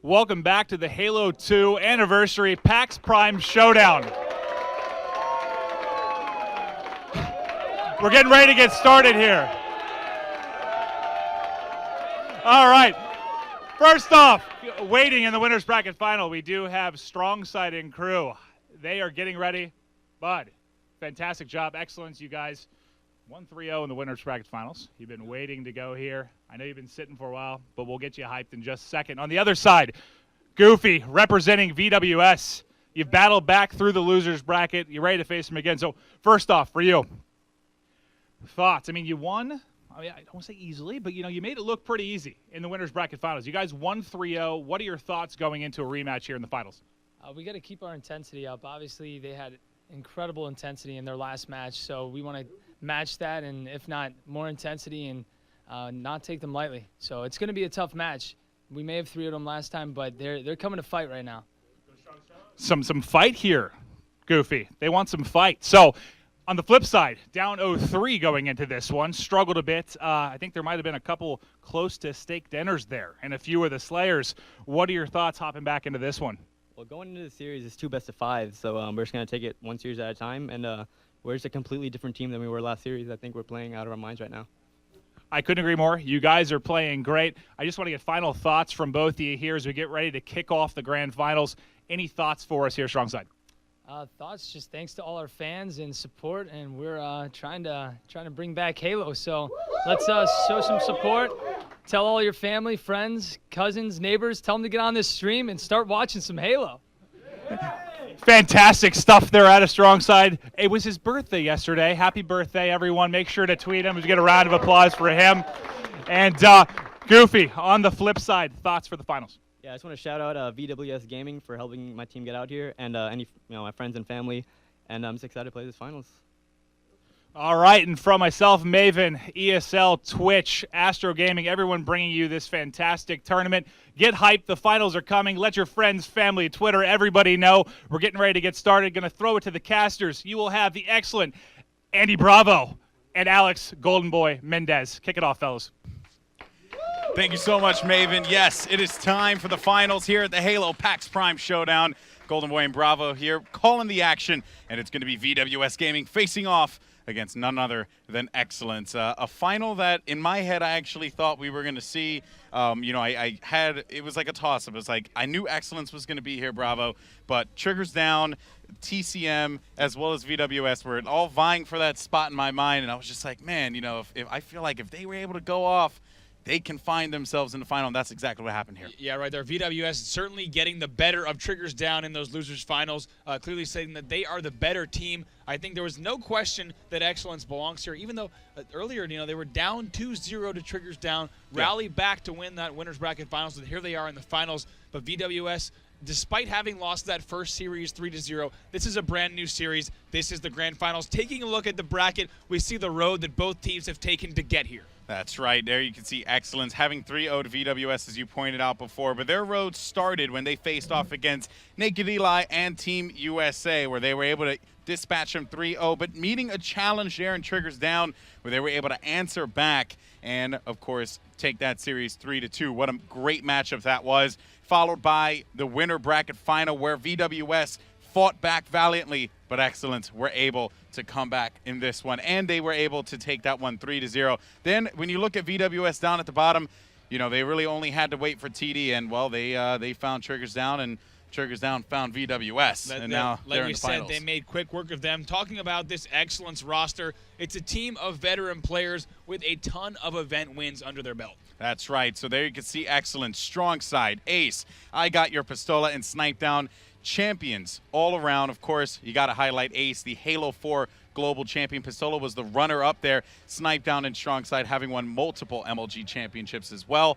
Welcome back to the Halo 2 Anniversary PAX Prime Showdown. We're getting ready to get started here. All right. First off, waiting in the winner's bracket final, we do have Strong Side and crew. They are getting ready. Bud, fantastic job. Excellence, you guys. 1-3-0 in the winner's bracket finals. You've been waiting to go here. I know you've been sitting for a while, but we'll get you hyped in just a second. On the other side, Goofy representing VWS. You've battled back through the loser's bracket. You're ready to face him again. So first off, for you, thoughts. I mean, you won. I mean, I don't want to say easily, but you made it look pretty easy in the winner's bracket finals. You guys won 3-0. What are your thoughts going into a rematch here in the finals? We got to keep our intensity up. Obviously, they had incredible intensity in their last match, so we want to match that, and if not, more intensity and not take them lightly. So it's going to be a tough match. We may have 3-0 them last time, but they're coming to fight right now. Some fight here, Goofy. They want some fight. So on the flip side, down 0-3 going into this one, struggled a bit. I think there might have been a couple close to steak dinners there and a few of the Slayers. What are your thoughts hopping back into this one? Well, going into the series is 2 best-of-5s, so we're just going to take it one series at a time, and we're just a completely different team than we were last series. I think we're playing out of our minds right now. I couldn't agree more. You guys are playing great. I just want to get final thoughts from both of you here as we get ready to kick off the grand finals. Any thoughts for us here, Strong Side? Thoughts, just thanks to all our fans and support, and we're trying to bring back Halo. So let's show some support. Tell all your family, friends, cousins, neighbors, tell them to get on this stream and start watching some Halo. Fantastic stuff there out of Strong Side. It was his birthday yesterday. Happy birthday, everyone. Make sure to tweet him. We get a round of applause for him. And Goofy, on the flip side, thoughts for the finals? Yeah, I just want to shout out VWS Gaming for helping my team get out here, and my friends and family, and I'm just excited to play this finals. All right, and from myself, Maven, ESL, Twitch, Astro Gaming, everyone bringing you this fantastic tournament. Get hyped. The finals are coming. Let your friends, family, Twitter, everybody know. We're getting ready to get started. Going to throw it to the casters. You will have the excellent Andy Bravo and Alex Golden Boy Mendez. Kick it off, fellas. Thank you so much, Maven. Yes, it is time for the finals here at the Halo PAX Prime Showdown. Golden Boy and Bravo here calling the action, and it's going to be VWS Gaming facing off against none other than Excellence. A final that, in my head, I actually thought we were going to see. It was like a toss-up. It was like, I knew Excellence was going to be here, Bravo, but Triggers Down, TCM, as well as VWS were all vying for that spot in my mind, and I was just like, man, if I feel like if they were able to go off, they can find themselves in the final, and that's exactly what happened here. Yeah, right there. VWS certainly getting the better of Triggers Down in those losers finals, clearly stating that they are the better team. I think there was no question that Excellence belongs here, even though earlier, they were down 2-0 to Triggers Down, rally back to win that winner's bracket finals, and here they are in the finals. But VWS, despite having lost that first series 3-0, this is a brand new series. This is the grand finals. Taking a look at the bracket, we see the road that both teams have taken to get here. That's right. There you can see Excellence having 3-0 to VWS, as you pointed out before. But their road started when they faced off against Naked Eli and Team USA, where they were able to dispatch them 3-0. But meeting a challenge there in Triggers Down, where they were able to answer back and, of course, take that series 3-2. What a great matchup that was. Followed by the winner bracket final, where VWS fought back valiantly, but Excellence were able to come back in this one, and they were able to take that one 3-0. Then when you look at VWS down at the bottom, they really only had to wait for TD, and well, they found Triggers Down, and Triggers Down found VWS, and now they're in the finals. Like you said, they made quick work of them. Talking about this Excellence roster, it's a team of veteran players with a ton of event wins under their belt. That's right. So there you can see Excellence, Strong Side, Ace, I Got Your Pistola, and Snipe Down. Champions all around. Of course, you got to highlight Ace, the Halo 4 global champion. Pistola was the runner-up there. Snipe Down and Strong Side having won multiple MLG championships as well.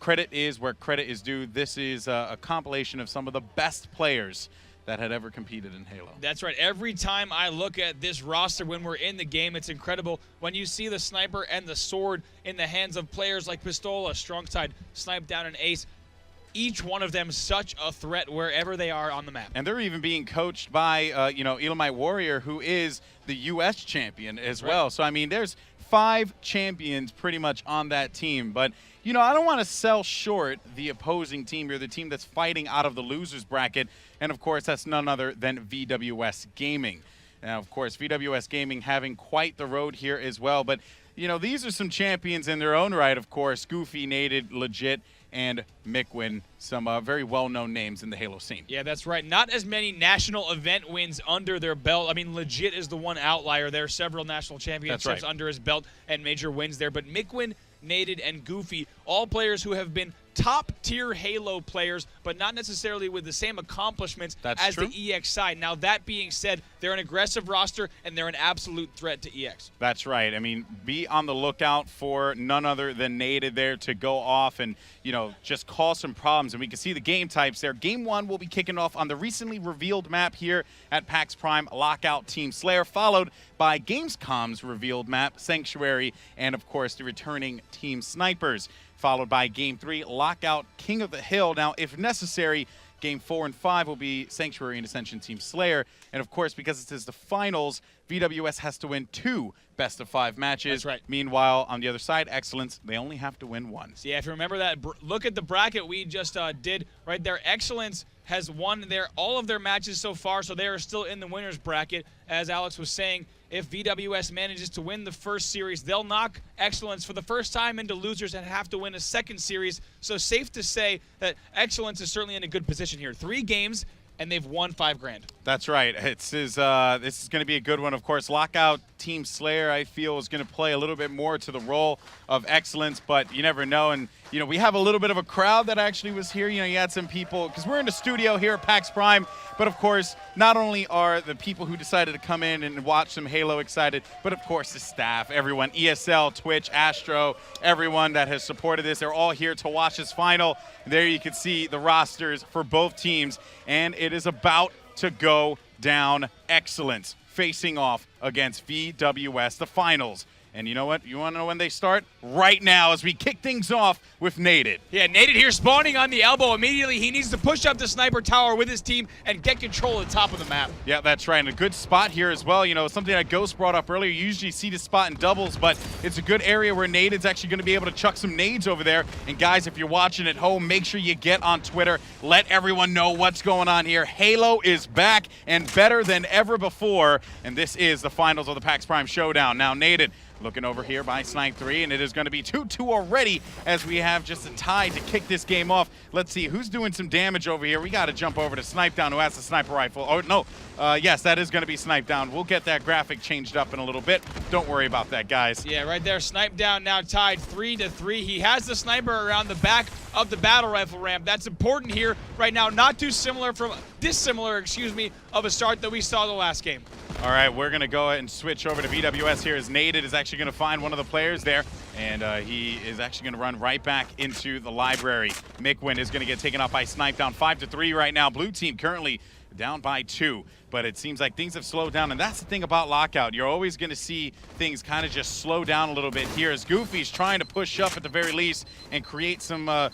Credit is where credit is due. This is a compilation of some of the best players that had ever competed in Halo. That's right. Every time I look at this roster when we're in the game, it's incredible. When you see the sniper and the sword in the hands of players like Pistola, Strong Side, Snipe Down, and Ace, each one of them such a threat wherever they are on the map. And they're even being coached by, Elamite Warrior, who is the U.S. champion as well. So, I mean, there's 5 champions pretty much on that team. But you know, I don't want to sell short the opposing team here, the team that's fighting out of the losers bracket. And, of course, that's none other than VWS Gaming. Now, of course, VWS Gaming having quite the road here as well. But, you know, these are some champions in their own right, of course. Goofy, Nated, Legit, and Mickwin, some very well-known names in the Halo scene. Yeah, that's right. Not as many national event wins under their belt. I mean, Legit is the one outlier. There are several national championships under his belt and major wins there. But Mickwin, Nated, and Goofy, all players who have been top-tier Halo players, but not necessarily with the same accomplishments as the EX side. Now, that being said, they're an aggressive roster, and they're an absolute threat to EX. That's right. I mean, be on the lookout for none other than Nated there to go off and, you know, just cause some problems. And we can see the game types there. Game 1 will be kicking off on the recently revealed map here at PAX Prime, Lockout Team Slayer, followed by Gamescom's revealed map, Sanctuary, and, of course, the returning Team Snipers, followed by Game 3, Lockout, King of the Hill. Now, if necessary, Game 4 and 5 will be Sanctuary and Ascension Team Slayer. And, of course, because it is the finals, VWS has to win 2 best-of-5 matches. That's right. Meanwhile, on the other side, Excellence, they only have to win 1. So, yeah, if you remember that, look at the bracket we just did right there. Excellence has won all of their matches so far, so they are still in the winner's bracket. As Alex was saying, if VWS manages to win the first series, they'll knock Excellence for the first time into losers and have to win a second series. So safe to say that Excellence is certainly in a good position here. 3 games, and they've won $5 grand. That's right. This is going to be a good one. Of course, Lockout Team Slayer, I feel, is going to play a little bit more to the role of Excellence, but you never know. And, you know, we have a little bit of a crowd that actually was here. You know, you had some people, because we're in the studio here at PAX Prime, but of course, not only are the people who decided to come in and watch some Halo excited, but of course the staff, everyone, ESL, Twitch, Astro, everyone that has supported this, they're all here to watch this final. There you can see the rosters for both teams, and it is about to go down. Excellence facing off against VWS, the finals. And you know what? You want to know when they start? Right now, as we kick things off with Nated. Yeah, Nated here spawning on the elbow. Immediately, he needs to push up the sniper tower with his team and get control of the top of the map. Yeah, that's right. And a good spot here as well. You know, something that Ghost brought up earlier. You usually see this spot in doubles, but it's a good area where Nated's actually going to be able to chuck some nades over there. And guys, if you're watching at home, make sure you get on Twitter. Let everyone know what's going on here. Halo is back and better than ever before. And this is the finals of the PAX Prime Showdown. Now, Nated looking over here by Snipe 3, and it is going to be 2-2 already as we have just a tie to kick this game off. Let's see who's doing some damage over here. We got to jump over to Snipe Down, who has the sniper rifle. Oh, no. Yes, that is going to be Snipe Down. We'll get that graphic changed up in a little bit. Don't worry about that, guys. Yeah, right there. Snipe Down now tied 3-3. He has the sniper around the back of the battle rifle ramp. That's important here right now. Not too dissimilar of a start that we saw the last game. All right, we're going to go ahead and switch over to VWS here as Nated is actually going to find one of the players there, and he is actually going to run right back into the library. Mickwin is going to get taken out by Snipe Down 5-3 right now. Blue team currently down by 2, but it seems like things have slowed down, and that's the thing about Lockout. You're always going to see things kind of just slow down a little bit here as Goofy's trying to push up at the very least and create some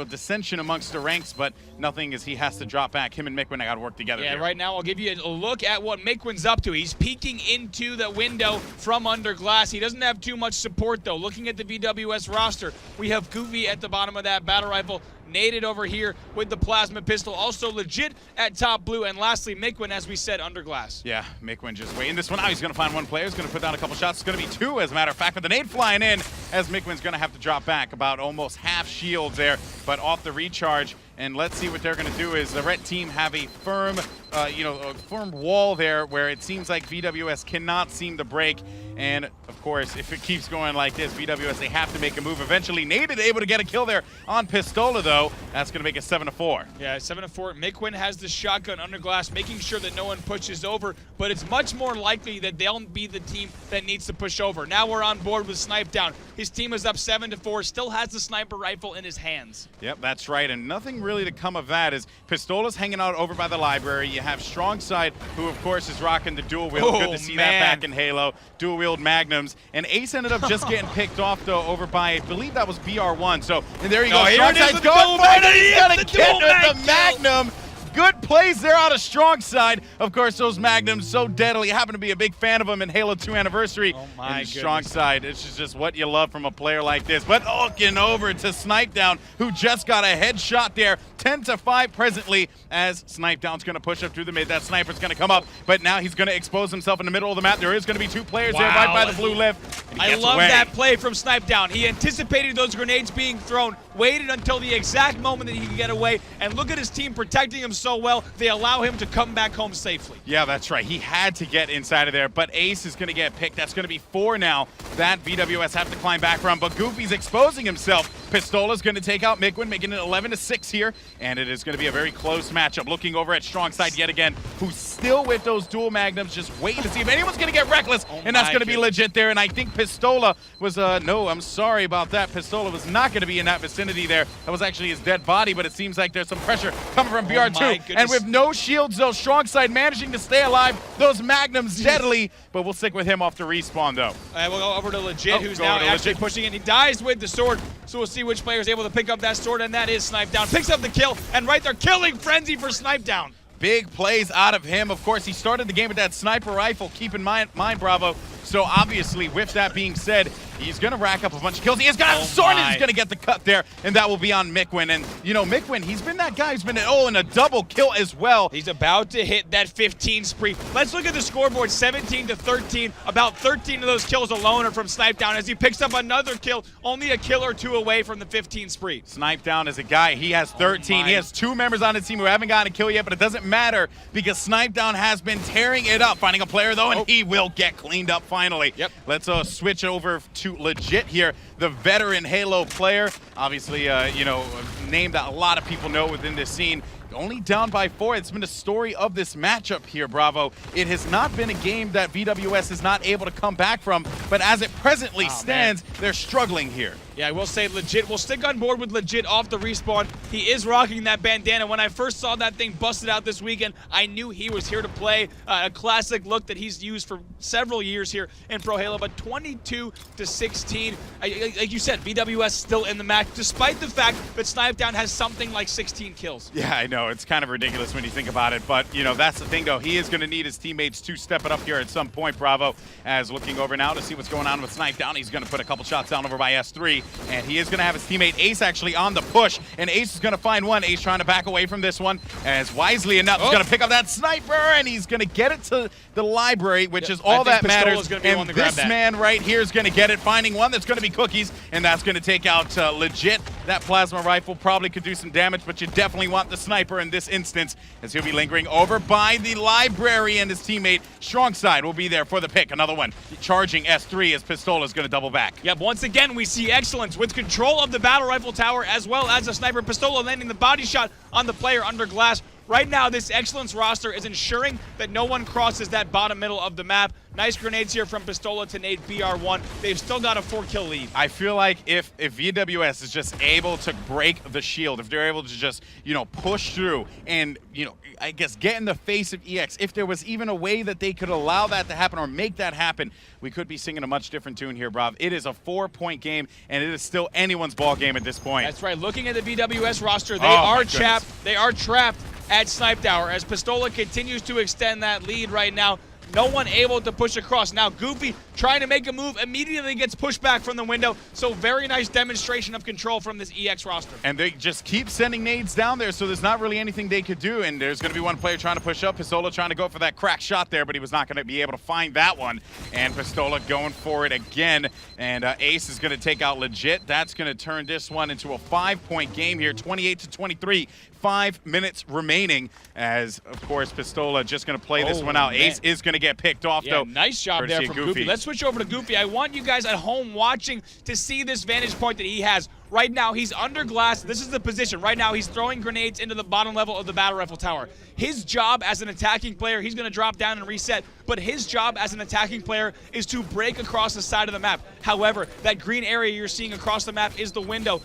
dissension amongst the ranks, but nothing as he has to drop back. Him and Mickwin got to work together here. Right now I'll give you a look at what Mickwin's up to. He's peeking into the window from under glass. He doesn't have too much support, though. Looking at the VWS roster, we have Goofy at the bottom of that battle rifle, Nated over here with the plasma pistol, also Legit at top blue, and lastly Mickwin, as we said, under glass. Yeah, Mickwin just waiting this one out. He's going to find one player. He's going to put down a couple shots. It's going to be 2, as a matter of fact, with the nade flying in, as Mickwin's going to have to drop back about almost half shields there, but off the recharge. And let's see what they're going to do. Is the red team have a firm, a firm wall there where it seems like VWS cannot seem to break. And of course, if it keeps going like this, VWS, they have to make a move. Eventually, Nated able to get a kill there on Pistola, though. That's going to make it 7-4. Yeah, 7-4. Mickwin has the shotgun under glass, making sure that no one pushes over, but it's much more likely that they'll be the team that needs to push over. Now we're on board with Snipe Down. His team is up 7-4, still has the sniper rifle in his hands. Yep, that's right, and nothing really to come of that as Pistola's hanging out over by the library. You have Strong Side, who of course is rocking the dual wield. Good to see that back in Halo. Dual wield magnums. And Ace ended up just getting picked off though over by, I believe that was BR1. So and there you go. Here Strong it is Side's with the going dual for it. magnum. He's got a The kid dual with the magnum. good plays there out of strong side. Of course, those Magnums so deadly. I happen to be a big fan of them in Halo 2 Anniversary. Oh my and strong goodness. side. It's just what you love from a player like this. But looking over to Snipedown, who just got a headshot there. 10-5 presently, as Snipedown's going to push up through the mid. That sniper's going to come up, but now he's going to expose himself in the middle of the map. There is going to be 2 players there right by the blue lift. and he I gets love away. that play from Snipedown. He anticipated those grenades being thrown, waited until the exact moment that he could get away, and look at his team protecting him so well, they allow him to come back home safely. Yeah, that's right. He had to get inside of there, but Ace is going to get picked. That's going to be 4 now that VWS have to climb back from, but Goofy's exposing himself. Pistola's going to take out Mikwin, making it 11-6 here, and it is going to be a very close matchup. Looking over at Strong Side yet again, who's still with those dual magnums, just waiting to see if anyone's going to get reckless, and that's going to be legit there. And I think Pistola was, no, I'm sorry about that. Pistola was not going to be in that vicinity there. That was actually his dead body, but it seems like there's some pressure coming from BR2. And with no shields, though, Strong Side managing to stay alive. Those magnums deadly, but we'll stick with him off the respawn, though. We'll go over to Legit, who's now actually pushing in. He dies with the sword, so we'll see which player is able to pick up that sword, and that is Snipedown. Picks up the kill, and right there, killing frenzy for Snipedown. Big plays out of him. Of course, he started the game with that sniper rifle. Keep in mind, Bravo. So obviously, with that being said, he's going to rack up a bunch of kills. He has got Soren is going to get the cut there, and that will be on Mikwin. And, you know, Mikwin, he's been that guy who's been, and a double kill as well. He's about to hit that 15 spree. Let's look at the scoreboard, 17-13. About 13 of those kills alone are from Snipedown as he picks up another kill, only a kill or 2 away from the 15 spree. Snipedown is a guy. He has 13. He has 2 members on his team who haven't gotten a kill yet, but it doesn't matter because Snipedown has been tearing it up. Finding a player, though, and he will get cleaned up finally. Yep. Let's switch over to Legit here, the veteran Halo player. Obviously, you know, a name that a lot of people know within this scene. Only down by 4. It's been the story of this matchup here, Bravo. It has not been a game that VWS is not able to come back from, but as it presently stands, they're struggling here. Yeah, I will say Legit. We'll stick on board with Legit off the respawn. He is rocking that bandana. When I first saw that thing busted out this weekend, I knew he was here to play. A classic look that he's used for several years here in Pro Halo, but 22-16. Like you said, VWS still in the match, despite the fact that Snipedown has something like 16 kills. Yeah, I know. It's kind of ridiculous when you think about it, but, you know, that's the thing, though. He is going to need his teammates to step it up here at some point, Bravo. As looking over now to see what's going on with Snipedown, he's going to put a couple shots down over by S3. And he is going to have his teammate Ace actually on the push. And Ace is going to find one. Ace trying to back away from this one. As wisely enough, he's going to pick up that sniper. And he's going to get it to the library, which is all that matters. And this man right here is going to get it. Finding one that's going to be Cookies. And that's going to take out Legit. That plasma rifle probably could do some damage, but you definitely want the sniper in this instance, as he'll be lingering over by the library, and his teammate Strong Side will be there for the pick. Another one charging S3 as Pistola is going to double back. Yep, once again, we see Excellence with control of the battle rifle tower as well as a sniper. Pistola landing the body shot on the player under glass. Right now, this Excellence roster is ensuring that no one crosses that bottom middle of the map. Nice grenades here from Pistola to nade BR1. They've still got a 4-kill lead. I feel like if VWS is just able to break the shield, if they're able to just, you know, push through and, you know, I guess get in the face of EX, if there was even a way that they could allow that to happen or make that happen, we could be singing a much different tune here, Brav. It is a 4-point game, and it is still anyone's ball game at this point. That's right. Looking at the VWS roster, they are trapped. They are trapped at Snipe Tower as Pistola continues to extend that lead right now. No one able to push across. Now Goofy trying to make a move, immediately gets pushed back from the window. So very nice demonstration of control from this EX roster. And they just keep sending nades down there, so there's not really anything they could do. And there's going to be one player trying to push up. Pistola trying to go for that crack shot there, but he was not going to be able to find that one. And Pistola going for it again. And Ace is going to take out Legit. That's going to turn this one into a 5-point game here, 28-23. 5 minutes remaining as, of course, Pistola just going to play this one out. Man. Ace is going to get picked off, though. Nice job there from Goofy. Let's switch over to Goofy. I want you guys at home watching to see this vantage point that he has. Right now, he's under glass. This is the position. Right now, he's throwing grenades into the bottom level of the battle rifle tower. His job as an attacking player, he's going to drop down and reset, but his job as an attacking player is to break across the side of the map. However, that green area you're seeing across the map is the window.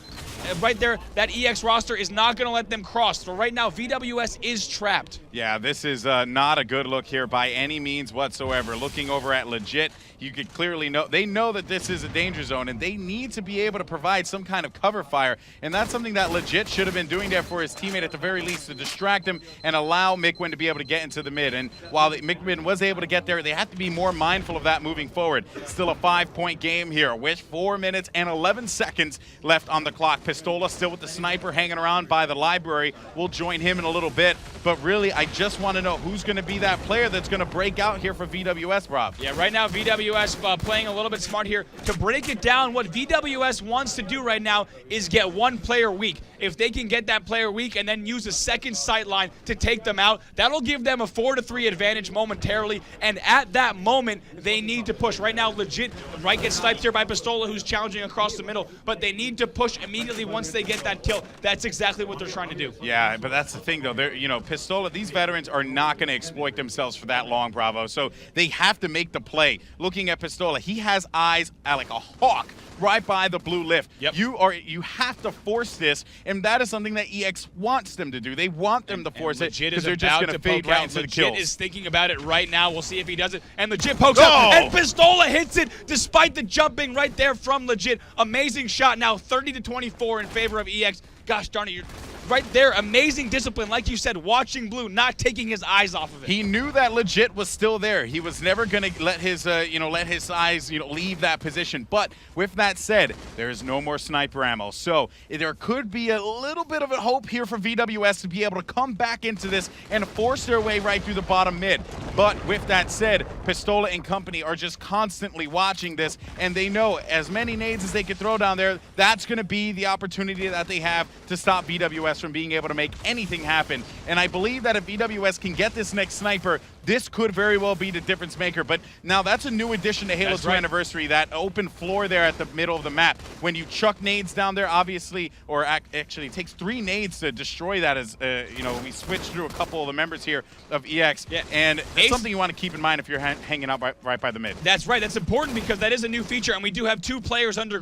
Right there, that EX roster is not going to let them cross. So right now, VWS is trapped. Yeah, this is not a good look here by any means whatsoever. Looking over at Legit, you could clearly know, they know that this is a danger zone, and they need to be able to provide some kind of cover fire, and that's something that Legit should have been doing there for his teammate at the very least, to distract him and allow Mikwin to be able to get into the mid. And while Mikwin was able to get there, they have to be more mindful of that moving forward. Still a 5-point game here with 4 minutes and 11 seconds left on the clock. Pistola still with the sniper hanging around by the library. We'll join him in a little bit, but really I just want to know who's going to be that player that's going to break out here for VWS, Rob. Yeah, right now VWS playing a little bit smart here. To break it down, what VWS wants to do right now is get one player weak. If they can get that player weak and then use a second sight line to take them out, that'll give them a 4-3 advantage momentarily, and at that moment, they need to push. Right now, Legit right gets sniped here by Pistola, who's challenging across the middle, but they need to push immediately once they get that kill. That's exactly what they're trying to do. Yeah, but that's the thing, though. They're, Pistola, these veterans are not going to exploit themselves for that long, Bravo, so they have to make the play. Looking at Pistola, he has eyes like a hawk right by the blue lift. Yep. You have to force this, and that is something that EX wants them to do. They want them to force it because they're just going to fade right into the kills. Legit is thinking about it right now. We'll see if he does it. And Legit pokes up, and Pistola hits it despite the jumping right there from Legit. Amazing shot now, 30-24 in favor of EX. Gosh darn it, you're right there. Amazing discipline, like you said, watching blue, not taking his eyes off of it. He knew that Legit was still there. He was never going to let his, let his eyes, leave that position. But with that said, there is no more sniper ammo. So there could be a little bit of a hope here for VWS to be able to come back into this and force their way right through the bottom mid. But with that said, Pistola and company are just constantly watching this, and they know as many nades as they can throw down there, that's going to be the opportunity that they have to stop VWS from being able to make anything happen. And I believe that if VWS can get this next sniper, this could very well be the difference maker. But now that's a new addition to Halo 2 Anniversary, that open floor there at the middle of the map. When you chuck nades down there, obviously, or actually it takes 3 nades to destroy that, as we switched through a couple of the members here of EX. Yeah. And it's something you want to keep in mind if you're hanging out right by the mid. That's right. That's important because that is a new feature, and we do have 2 players under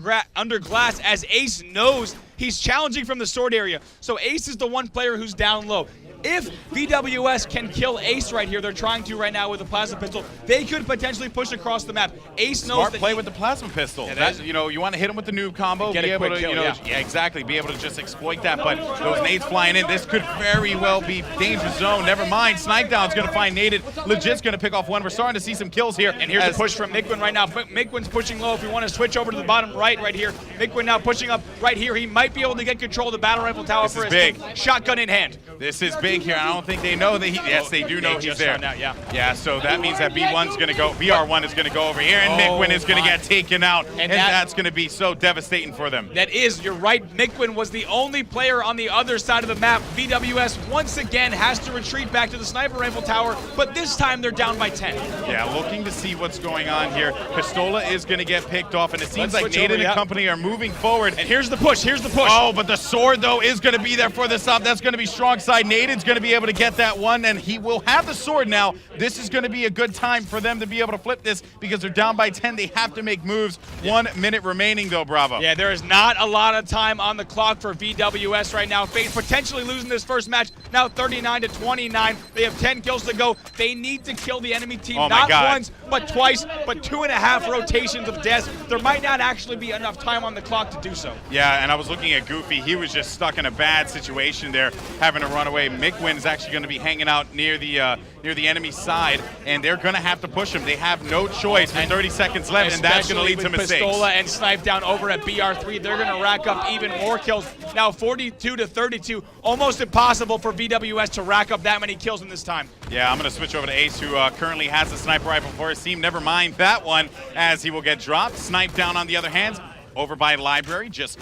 glass, as Ace knows he's challenging from the sword area. So Ace is the one player who's down low. If VWS can kill Ace right here, they're trying to right now with the plasma pistol, they could potentially push across the map. Ace knows Smart that play with the plasma pistol. Yeah, you want to hit him with the noob combo, get be a able quick to, kill, yeah, exactly, be able to just exploit that. But those nades flying in, this could very well be danger zone. Never mind, Snipe Down's going to find naded. Legit's going to pick off one. We're starting to see some kills here. And here's a push from Mikwin right now. Mikwin's pushing low. If we want to switch over to the bottom right here, Mikwin now pushing up right here. He might be able to get control of the battle rifle tower for his big team. Shotgun in hand. This is big here. I don't think they know that yes, they do know he's there. Out, yeah. Yeah, so that means that B1's going to go, BR1 is going to go over here, and Mikwin is going to get taken out, and that's going to be so devastating for them. That is, you're right. Mikwin was the only player on the other side of the map. VWS once again has to retreat back to the sniper rifle tower, but this time they're down by 10. Yeah, looking to see what's going on here. Pistola is going to get picked off, and it seems like Naden and company are moving forward. And here's the push. Here's the push. Oh, but the sword, though, is going to be there for the stop. That's going to be strong side. Naden's going to be able to get that one, and he will have the sword now. This is going to be a good time for them to be able to flip this because they're down by 10. They have to make moves. 1 minute remaining, though, Bravo. Yeah, there is not a lot of time on the clock for VWS right now. FaZe potentially losing this first match, now 39-29. They have 10 kills to go. They need to kill the enemy team, not once, but twice, but 2.5 rotations of deaths. There might not actually be enough time on the clock to do so. Yeah, and I was looking at Goofy. He was just stuck in a bad situation there, having to run away. Mikwin is actually going to be hanging out near the enemy side, and they're going to have to push him. They have no choice with 30 seconds left, and that's going to lead to mistakes. Pistola and Snipe Down over at BR3, they're going to rack up even more kills. Now 42-32, almost impossible for VWS to rack up that many kills in this time. Yeah, I'm going to switch over to Ace, who currently has a sniper rifle for his team. Never mind that one, as he will get dropped. Snipe Down, on the other hand, over by Library, just,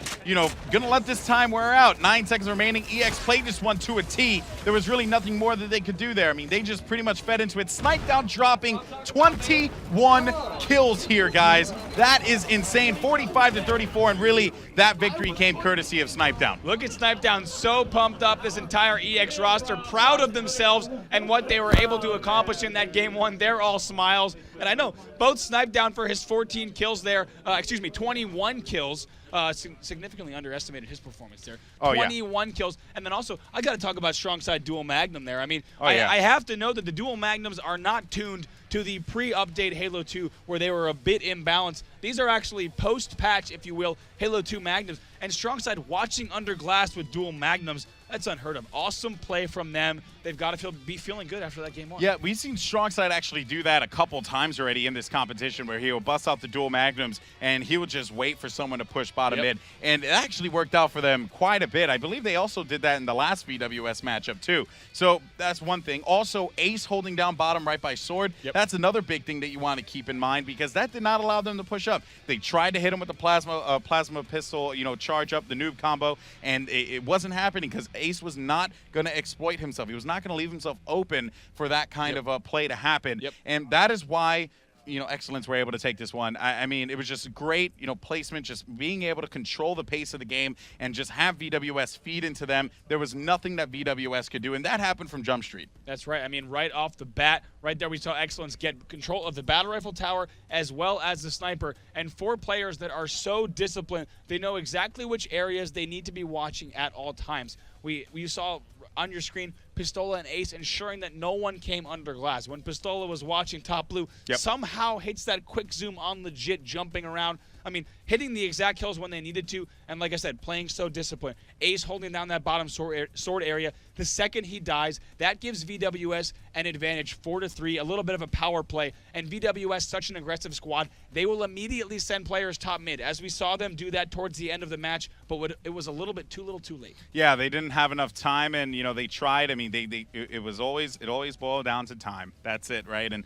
gonna let this time wear out. 9 seconds remaining. EX played this one to a T. There was really nothing more that they could do there. I mean, they just pretty much fed into it. Snipe Down dropping 21 kills here, guys. That is insane. 45-34, and really, that victory came courtesy of Snipe Down. Look at Snipe Down, so pumped up, this entire EX roster, proud of themselves and what they were able to accomplish in that game one. They're all smiles. And I know both Snipe Down for his 14 kills there, 21 kills, significantly underestimated his performance there. 21 kills. And then also, I got to talk about strong side dual magnum there. I mean, I have to know that the dual magnums are not tuned to the pre-update Halo 2 where they were a bit imbalanced. These are actually post-patch, if you will, Halo 2 magnums. And Strongside watching under glass with dual magnums, that's unheard of. Awesome play from them. They've got to be feeling good after that game 1. Yeah, we've seen Strongside actually do that a couple times already in this competition, where he will bust out the dual magnums and he will just wait for someone to push bottom mid. And it actually worked out for them quite a bit. I believe they also did that in the last VWS matchup too. So that's one thing. Also, Ace holding down bottom right by Sword. That's another big thing that you want to keep in mind, because that did not allow them to push up. They tried to hit him with the plasma pistol, charge up the noob combo, and it wasn't happening because Ace was not going to exploit himself. He was not going to leave himself open for that kind of play to happen. And that is why Excellence were able to take this one. I mean, it was just great, placement, just being able to control the pace of the game and just have VWS feed into them. There was nothing that VWS could do, and that happened from Jump Street. That's right. I mean, right off the bat, right there we saw Excellence get control of the battle rifle tower as well as the sniper. And 4 players that are so disciplined, they know exactly which areas they need to be watching at all times. We saw on your screen Pistola and Ace ensuring that no one came under glass. When Pistola was watching top blue, somehow hits that quick zoom on legit, jumping around. I mean, hitting the exact kills when they needed to, and like I said, playing so disciplined. Ace holding down that bottom sword area. The second he dies, that gives VWS an advantage, 4-3, a little bit of a power play. And VWS, such an aggressive squad, they will immediately send players top mid, as we saw them do that towards the end of the match, but it was a little bit too late. Yeah, they didn't have enough time, and they tried. I mean, it always boiled down to time. That's it, right? And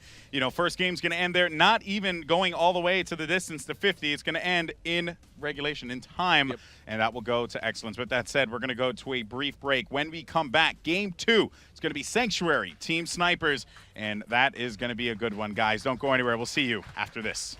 first game's going to end there, not even going all the way to the distance to 50. It's going to end in regulation, in time, and that will go to Excellence. With that said, we're going to go to a brief break. When we come back, game 2, it's going to be Sanctuary, Team Snipers, and that is going to be a good one, guys. Don't go anywhere. We'll see you after this.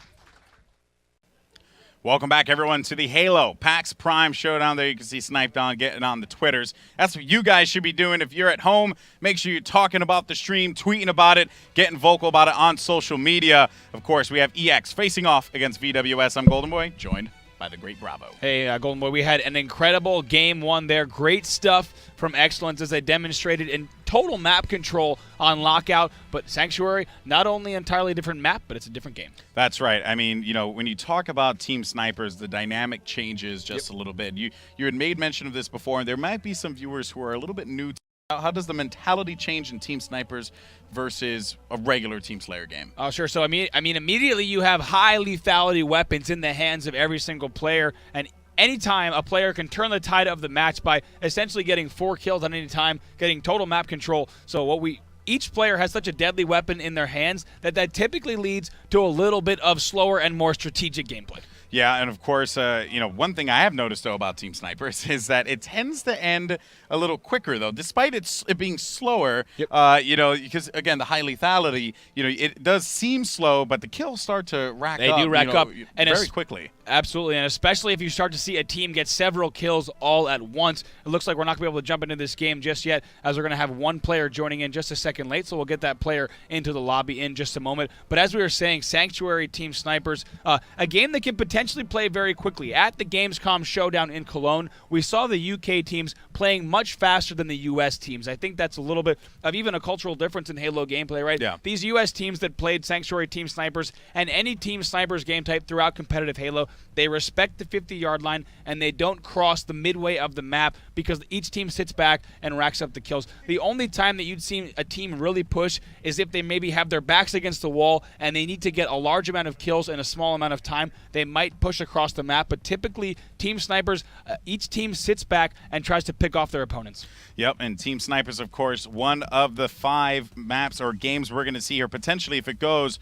Welcome back, everyone, to the Halo PAX Prime Showdown. There you can see Sniped On getting on the Twitters. That's what you guys should be doing. If you're at home, make sure you're talking about the stream, tweeting about it, getting vocal about it on social media. Of course, we have EX facing off against VWS. I'm Golden Boy, joined by the great Bravo. Hey, Golden Boy, we had an incredible game 1 there. Great stuff from Excellence as they demonstrated in total map control on Lockout. But Sanctuary, not only entirely different map, but it's a different game. That's right. I mean, when you talk about Team Snipers, the dynamic changes just a little bit. You had made mention of this before, and there might be some viewers who are a little bit new to how does the mentality change in Team Snipers versus a regular Team Slayer game? Oh, sure. So, I mean, immediately you have high lethality weapons in the hands of every single player, and anytime a player can turn the tide of the match by essentially getting 4 kills at any time, getting total map control. So each player has such a deadly weapon in their hands that typically leads to a little bit of slower and more strategic gameplay. Yeah, and of course, one thing I have noticed, though, about Team Snipers is that it tends to end a little quicker, though, despite it being slower, because, again, the high lethality, it does seem slow, but the kills start to rack up. They do rack up. And very quickly. Absolutely, and especially if you start to see a team get several kills all at once. It looks like we're not going to be able to jump into this game just yet, as we're going to have one player joining in just a second late, so we'll get that player into the lobby in just a moment. But as we were saying, Sanctuary Team Snipers, a game that can potentially play very quickly. At the Gamescom Showdown in Cologne, we saw the UK teams playing much faster than the US teams. I think that's a little bit of even a cultural difference in Halo gameplay, right? Yeah. These US teams that played Sanctuary Team Snipers and any Team Snipers game type throughout competitive Halo, they respect the 50-yard line, and they don't cross the midway of the map because each team sits back and racks up the kills. The only time that you'd see a team really push is if they maybe have their backs against the wall and they need to get a large amount of kills in a small amount of time. They might push across the map, but typically Team Snipers, each team sits back and tries to pick off their opponents. Yep, and Team Snipers, of course, one of the 5 maps or games we're going to see here, potentially if it goes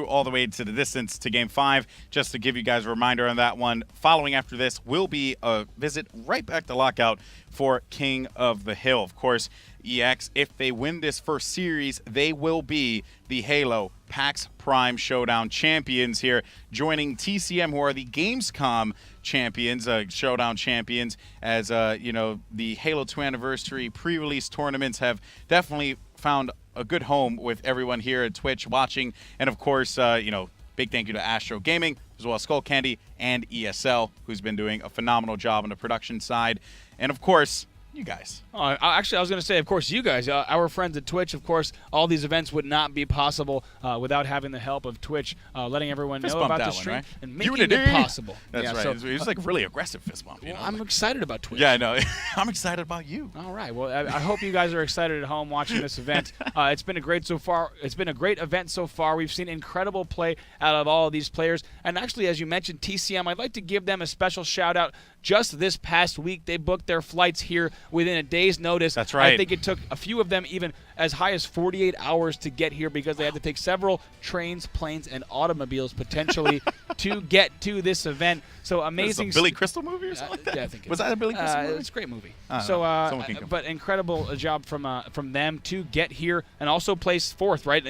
all the way to the distance to Game 5. Just to give you guys a reminder on that one, following after this will be a visit right back to Lockout for King of the Hill. Of course, EX, if they win this first series, they will be the Halo PAX Prime Showdown champions here, joining TCM, who are the Gamescom champions, Showdown champions, as the Halo 2 Anniversary pre-release tournaments have definitely found a good home with everyone here at Twitch watching. And of course, big thank you to Astro Gaming, as well as Skull Candy and ESL, who's been doing a phenomenal job on the production side. And of course, You guys. Actually, I was going to say, of course, you guys, our friends at Twitch, of course, all these events would not be possible without having the help of Twitch, letting everyone Fist know bump about that the one, stream right? and making Unity. it possible. That's yeah, right. So, It was like a really aggressive fist bump. You know? I'm excited about Twitch. Yeah, I know. I'm excited about you. All right. Well, I hope you guys are excited at home watching this event. It's been a great so far. It's been a great event so far. We've seen incredible play out of all of these players. And actually, as you mentioned, TCM, I'd like to give them a special shout out. Just this past week, they booked their flights here within a day's notice. That's right. I think it took a few of them even as high as 48 hours to get here because they had to take several trains, planes, and automobiles potentially to get to this event. So amazing. Is this a Billy Crystal movie or something like that? Yeah, I think Was that a Billy Crystal movie? It's a great movie. Someone can But incredible job from them to get here and also place fourth. Right,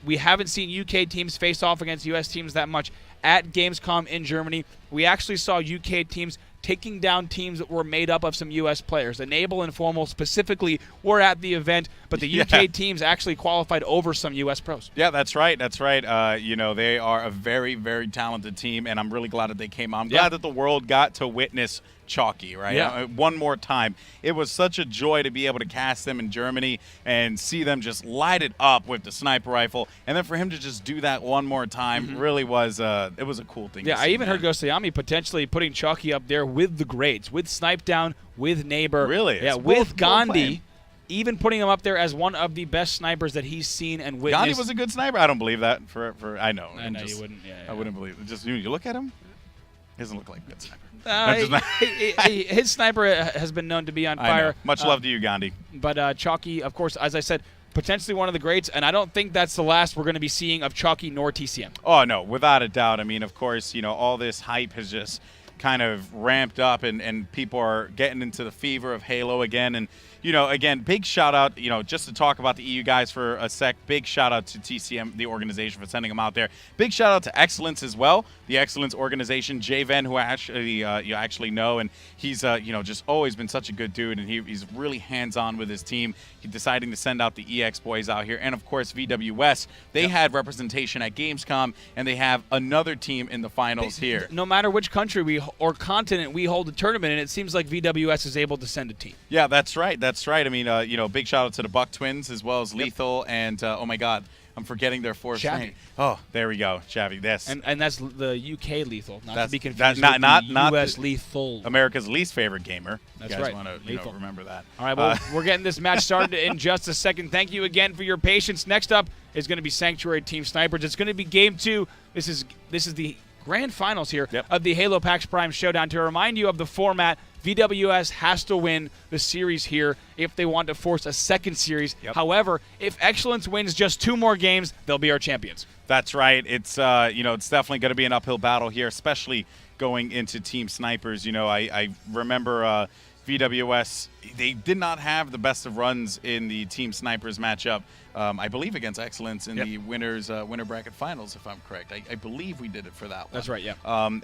we haven't seen UK teams face off against US teams that much at Gamescom in Germany. We actually saw UK teams taking down teams that were made up of some U.S. players. Enable and Formal specifically were at the event, but the UK teams actually qualified over some U.S. pros. Yeah, that's right. That's right. They are a very, very talented team, and I'm really glad that they came out. I'm glad that the world got to witness Chalky, right? Yeah. One more time. It was such a joy to be able to cast them in Germany and see them just light it up with the sniper rifle, and then for him to just do that one more time really was it was a cool thing. Yeah, to see, I even man. heard Gosayami potentially putting Chalky up there with the greats, with Snipe Down, with Neighbor. Really? Yeah, It's with both Gandhi. playing. Even putting him up there as one of the best snipers that he's seen and witnessed. Gandhi was a good sniper. I don't believe that. I know. I know you wouldn't. Yeah, I wouldn't believe it. Just you look at him. He doesn't look like a good sniper. His sniper has been known to be on I know. fire. Much love to you, Gandhi. But Chalky, of course, as I said, potentially one of the greats, and I don't think that's the last we're going to be seeing of Chalky nor TCM. Oh, no, without a doubt. I mean, of course, all this hype has just kind of ramped up, and people are getting into the fever of Halo again. And, again, big shout out, just to talk about the EU guys for a sec, big shout out to TCM, the organization, for sending them out there. Big shout out to Excellence as well, the Excellence organization, Jay Venn, who I actually you actually know, and he's just always been such a good dude, and he's really hands-on with his team. He's deciding to send out the EX boys out here, and of course VWS. They had representation at Gamescom, and they have another team in the finals here. No matter which country or continent we hold a tournament in, it seems like VWS is able to send a team. Yeah, that's right. That's right. I mean, big shout out to the Buck Twins as well as Lethal, and oh my God, I'm forgetting their fourth name. Oh, there we go, Shabby. Yes, and that's the UK Lethal, not that's, to be confused not, with not, the not US the, Lethal. America's least favorite gamer. That's you guys right. want to remember that. All right, well, we're getting this match started in just a second. Thank you again for your patience. Next up is going to be Sanctuary Team Snipers. It's going to be Game 2. This is the grand finals here of the Halo PAX Prime Showdown. To remind you of the format, VWS has to win the series here if they want to force a second series. However, if Excellence wins just 2 more games, they'll be our champions. That's right. It's it's definitely going to be an uphill battle here, especially going into Team Snipers. I remember VWS, they did not have the best of runs in the Team Snipers matchup, I believe against Excellence in the winner bracket finals, if I'm correct. I believe we did it for that one. That's right, yeah.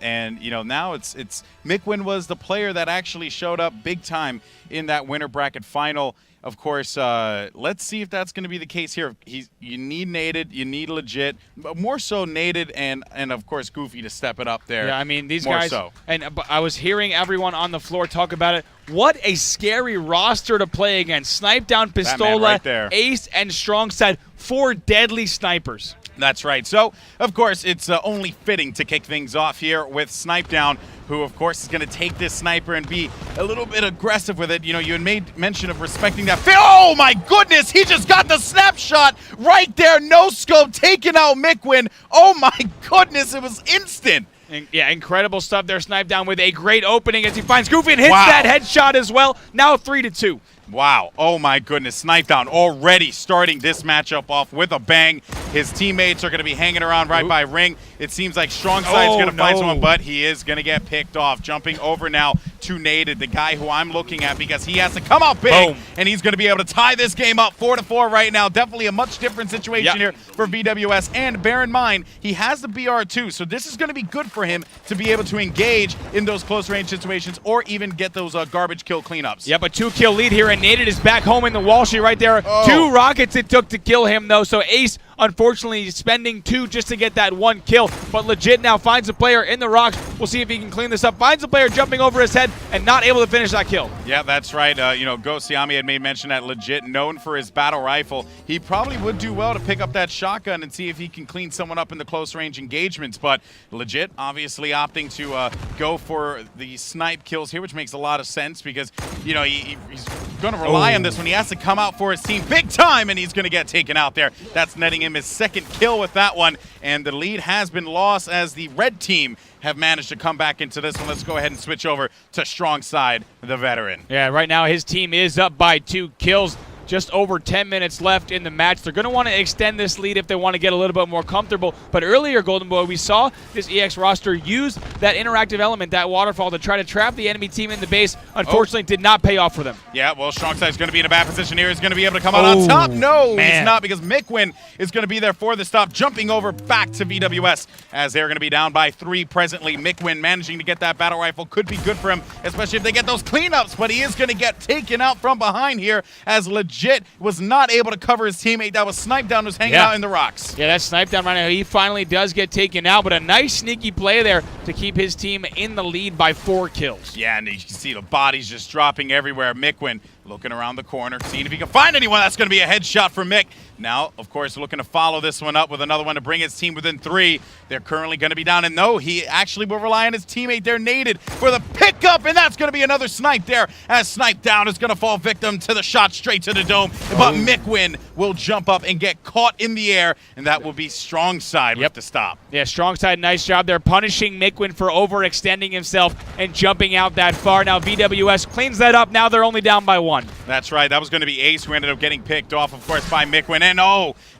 And now it's Mikwin was the player that actually showed up big time in that winner bracket final. Of course, let's see if that's going to be the case here. You need Naded, you need Legit, but more so Naded and of course Goofy to step it up there. Yeah, I mean these more guys. So. And I was hearing everyone on the floor talk about it. What a scary roster to play against. Snipe Down, Pistola, right there. Ace, and Strong Side. 4 deadly snipers. That's right. So, of course, it's only fitting to kick things off here with Snipe Down, who, of course, is going to take this sniper and be a little bit aggressive with it. You had made mention of respecting that. Oh, my goodness. He just got the snapshot right there. No scope, taking out Mikwin. Oh, my goodness. It was instant. Yeah, incredible stuff there. Snipe Down with a great opening as he finds Goofy and hits that headshot as well. Now 3-2. Wow. Oh, my goodness. Snipe Down already starting this matchup off with a bang. His teammates are going to be hanging around right by ring. It seems like Strong Side's going to find someone, but he is going to get picked off. Jumping over now to Naded, the guy who I'm looking at, because he has to come out big, and he's going to be able to tie this game up 4-4 right now. Definitely a much different situation here for VWS. And bear in mind, he has the BR too, so this is going to be good for him to be able to engage in those close range situations or even get those garbage kill cleanups. Yep, a 2-kill lead here, and Naded is back home in the wall sheet right there. 2 rockets it took to kill him, though, so Ace unfortunately spending 2 just to get that 1 kill. But Legit now finds a player in the rocks. We'll see if he can clean this up. Finds a player jumping over his head and not able to finish that kill. Yeah, that's right. Ghost Siami had made mention that Legit, known for his battle rifle, he probably would do well to pick up that shotgun and see if he can clean someone up in the close range engagements. But Legit obviously opting to go for the snipe kills here, which makes a lot of sense because, he's going to rely on this one. He has to come out for his team big time, and he's going to get taken out there. That's netting him his 2nd kill with that one, and the lead has been lost as the red team have managed to come back into this one. Let's go ahead and switch over to Strong Side, the veteran. Yeah, right now his team is up by 2 kills. Just over 10 minutes left in the match. They're going to want to extend this lead if they want to get a little bit more comfortable. But earlier, Golden Boy, we saw this EX roster use that interactive element, that waterfall, to try to trap the enemy team in the base. Unfortunately, did not pay off for them. Yeah, well, Strongside's going to be in a bad position here. He's going to be able to come out on top. No, man. He's not, because Mikwin is going to be there for the stop, jumping over back to VWS as they're going to be down by 3 presently. Mikwin managing to get that battle rifle could be good for him, especially if they get those cleanups, but he is going to get taken out from behind here as Legit was not able to cover his teammate. That was Snipe Down, was hanging out in the rocks. Yeah, that's Snipe Down right now. He finally does get taken out, but a nice sneaky play there to keep his team in the lead by 4 kills. Yeah, and you can see the bodies just dropping everywhere. Mikwin looking around the corner, seeing if he can find anyone. That's going to be a headshot for Mick. Now, of course, looking to follow this one up with another one to bring his team within 3. They're currently going to be down, and no, he actually will rely on his teammate there, Naded, for the pickup, and that's going to be another snipe there, as Snipe Down is going to fall victim to the shot straight to the dome. But Mikwin will jump up and get caught in the air, and that will be Strong Side with the stop. Yeah, Strong Side, nice job there, punishing Mikwin for overextending himself and jumping out that far. Now VWS cleans that up. Now they're only down by 1. That's right. That was going to be Ace, who ended up getting picked off, of course, by Mikwin. And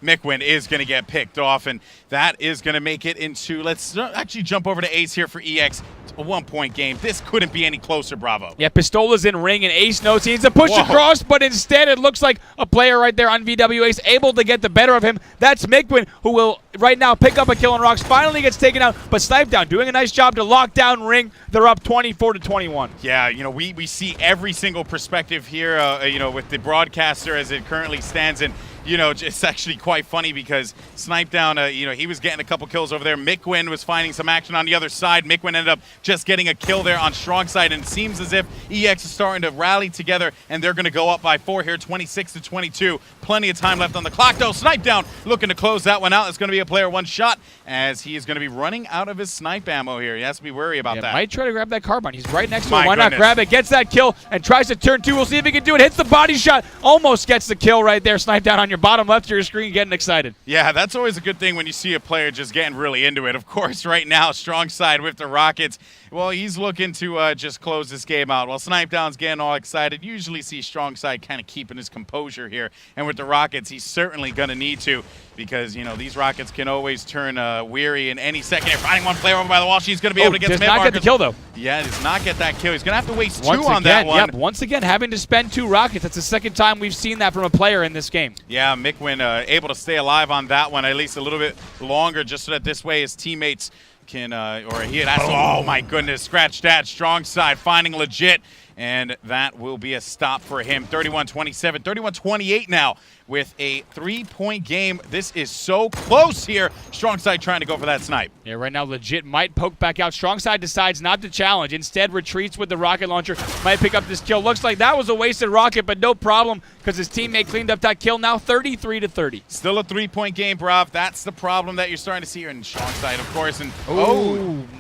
Mikwin is going to get picked off, and that is going to make it into, let's actually jump over to Ace here for EX. It's a 1-point game. This couldn't be any closer, Bravo. Yeah, Pistola's in ring, and Ace knows he needs to push across, but instead it looks like a player right there on VW Ace able to get the better of him. That's Mikwin, who will right now pick up a kill on rocks. Finally gets taken out, but Snipe Down doing a nice job to lock down ring. They're up 24-21. Yeah, we see every single perspective here, with the broadcaster as it currently stands, and it's actually quite funny because Snipe Down, he was getting a couple kills over there. Mikwin was finding some action on the other side. Mikwin ended up just getting a kill there on Strong Side, and it seems as if EX is starting to rally together, and they're going to go up by 4 here, 26-22. Plenty of time left on the clock, though. Snipe Down looking to close that one out. It's going to be a player 1 shot, as he is going to be running out of his snipe ammo here. He has to be worried about that. Might try to grab that carbine. He's right next to him. Why not grab it? Gets that kill and tries to turn 2. We'll see if he can do it. Hits the body shot. Almost gets the kill right there. Snipe Down on your bottom left of your screen, getting excited. Yeah, that's always a good thing when you see a player just getting really into it. Of course, right now, Strong Side with the Rockets. Well, he's looking to just close this game out. While Snipe Down's getting all excited, usually see Strong Side kind of keeping his composure here. And with the Rockets, he's certainly going to need to, because, these Rockets can always turn weary in any second. They're finding one player over by the wall. She's going to be able to get some hit markers. Does not get the kill, though. Yeah, does not get that kill. He's going to have to waste 2 on that one. Yep, once again, having to spend 2 rockets. That's the second time we've seen that from a player in this game. Yeah, Mikwin able to stay alive on that one at least a little bit longer, just so that this way his teammates can, oh my goodness, scratch that. Strong Side finding Legit, and that will be a stop for him. 31-27, 31-28 now with a 3-point game. This is so close here. Strong Side trying to go for that snipe. Yeah, right now Legit might poke back out. Strong Side decides not to challenge. Instead retreats with the rocket launcher. Might pick up this kill. Looks like that was a wasted rocket, but no problem because his teammate cleaned up that kill. Now 33-30. Still a 3-point game, Brav. That's the problem that you're starting to see here in Strong Side, of course. And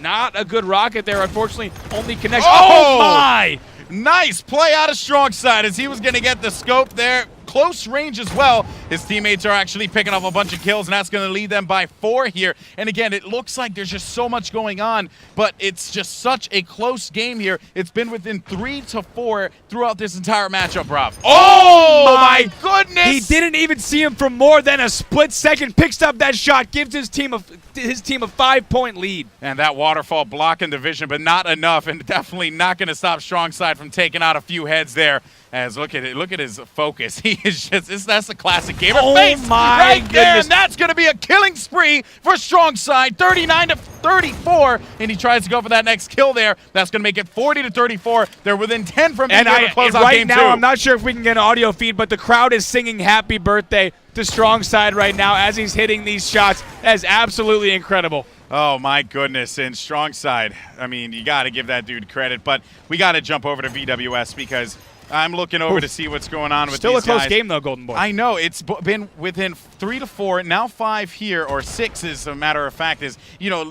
not a good rocket there. Unfortunately, only connects. Oh my! Nice play out of Strong Side as he was going to get the scope there. Close range as well. His teammates are actually picking up a bunch of kills, and that's going to lead them by 4 here. And again, it looks like there's just so much going on, but it's just such a close game here. It's been within 3 to 4 throughout this entire matchup, Rob. Oh my goodness! He didn't even see him for more than a split second. Picks up that shot, gives his team a 5-point lead. And that waterfall blocking the vision, but not enough, and definitely not going to stop Strong Side from taking out a few heads there. As look at his focus. He is that's a classic gamer Oh face my right there, goodness. and that's going to be a killing spree for Strong Side, 39-34, and he tries to go for that next kill there. That's going to make it 40-34. They're within 10 from being able to close out right game now, 2. I'm not sure if we can get an audio feed, but the crowd is singing happy birthday to Strong Side right now as he's hitting these shots. That is absolutely incredible. Oh, my goodness. And Strong Side, I mean, you got to give that dude credit, but we got to jump over to VWS because I'm looking over to see what's going on with Still these a close guys. game, though, Golden Boy. I know. It's been within 3 to 4, now 5 here, or 6 as a matter of fact, is,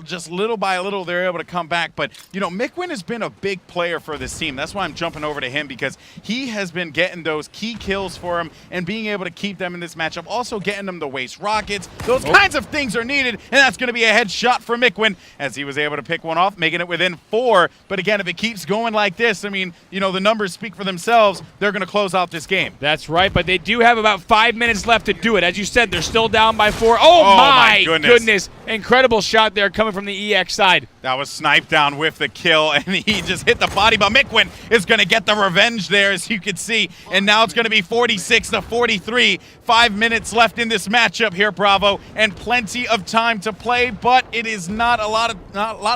just little by little they're able to come back. But, Mickwin has been a big player for this team. That's why I'm jumping over to him, because he has been getting those key kills for him and being able to keep them in this matchup. Also getting them the waste rockets. Those kinds of things are needed, and that's going to be a headshot for Mickwin as he was able to pick one off, making it within 4. But again, if it keeps going like this, I mean, the numbers speak for themselves. They're going to close out this game. That's right, but they do have about 5 minutes left to do it. As you said, they're still down by 4. Oh my goodness. Incredible shot there coming from the EX side. That was sniped down with the kill, and he just hit the body, but Mickwin is going to get the revenge there, as you can see, and now it's going to be 46-43. 5 minutes left in this matchup here, Bravo, and plenty of time to play, but it is not a lot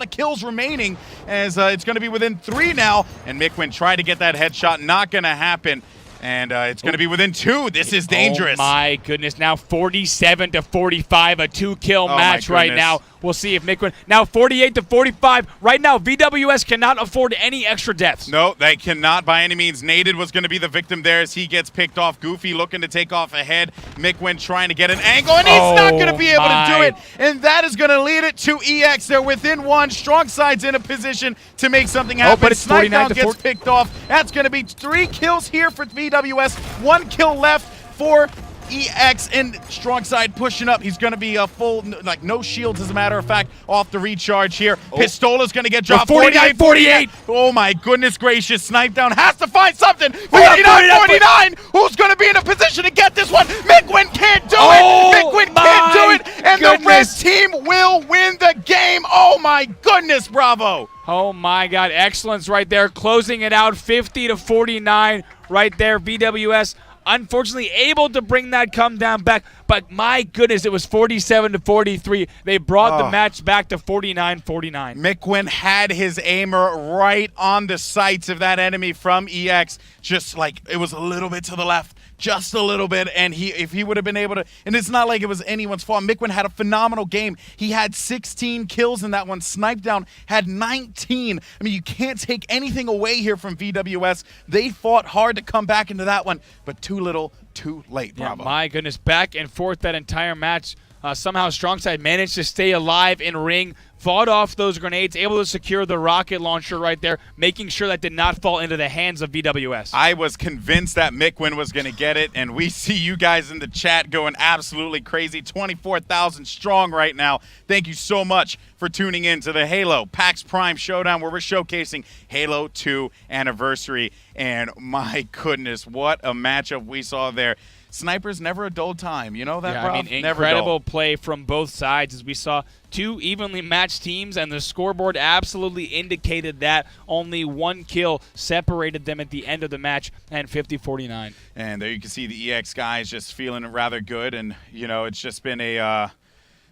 of kills remaining, as it's going to be within 3 now, and Mickwin tried to get that headshot, not going to happen. And it's going to be within 2. This is dangerous. Oh, my goodness. Now 47-45, a 2-kill match right now. We'll see if Mickwin. Now 48-45. Right now, VWS cannot afford any extra deaths. No, they cannot by any means. Naded was going to be the victim there as he gets picked off. Goofy looking to take off ahead. Mickwin trying to get an angle, and he's not going to be able to do it. And that is going to lead it to EX. They're within 1. Strong Side's in a position to make something happen. But it's Snipe down 49-40. gets picked off. That's going to be 3 kills here for VWS. 1 kill left for EX, and Strong Side pushing up. He's going to be a full, no shields, as a matter of fact, off the recharge here. Pistola's going to get dropped. 49-48. Oh, my goodness gracious. Snipe down has to find something. 49-49. Who's going to be in a position to get this one? Mickwin can't do it. Mickwin can't do it. And the red team will win the game. Oh, my goodness, Bravo. Oh, my God. Excellence right there. Closing it out 50-49 right there. VWS unfortunately able to bring that come down back, but my goodness, it was 47-43. They brought the match back to 49-49. Mickwin had his aimer right on the sights of that enemy from EX, just like it was a little bit to the left, just a little bit, and if he would have been able to, and it's not like it was anyone's fault. Mickwin had a phenomenal game. He had 16 kills in that one. Snipe down had 19. I mean, you can't take anything away here from VWS. They fought hard to come back into that one, but too little, too late, Bravo. Yeah, my goodness, back and forth that entire match. Somehow Strong Side managed to stay alive in ring, fought off those grenades, able to secure the rocket launcher right there, making sure that did not fall into the hands of VWS. I was convinced that Mickwin was going to get it, and we see you guys in the chat going absolutely crazy. 24,000 strong right now. Thank you so much for tuning in to the Halo PAX Prime Showdown, where we're showcasing Halo 2 Anniversary. And my goodness, what a matchup we saw there. Snipers never a dull time. You know that, yeah, bro? I mean, never incredible dull. play from both sides as we saw 2 evenly matched teams, and the scoreboard absolutely indicated that. Only 1 kill separated them at the end of the match, and 50-49. And there you can see the EX guys just feeling rather good, and, it's just been a,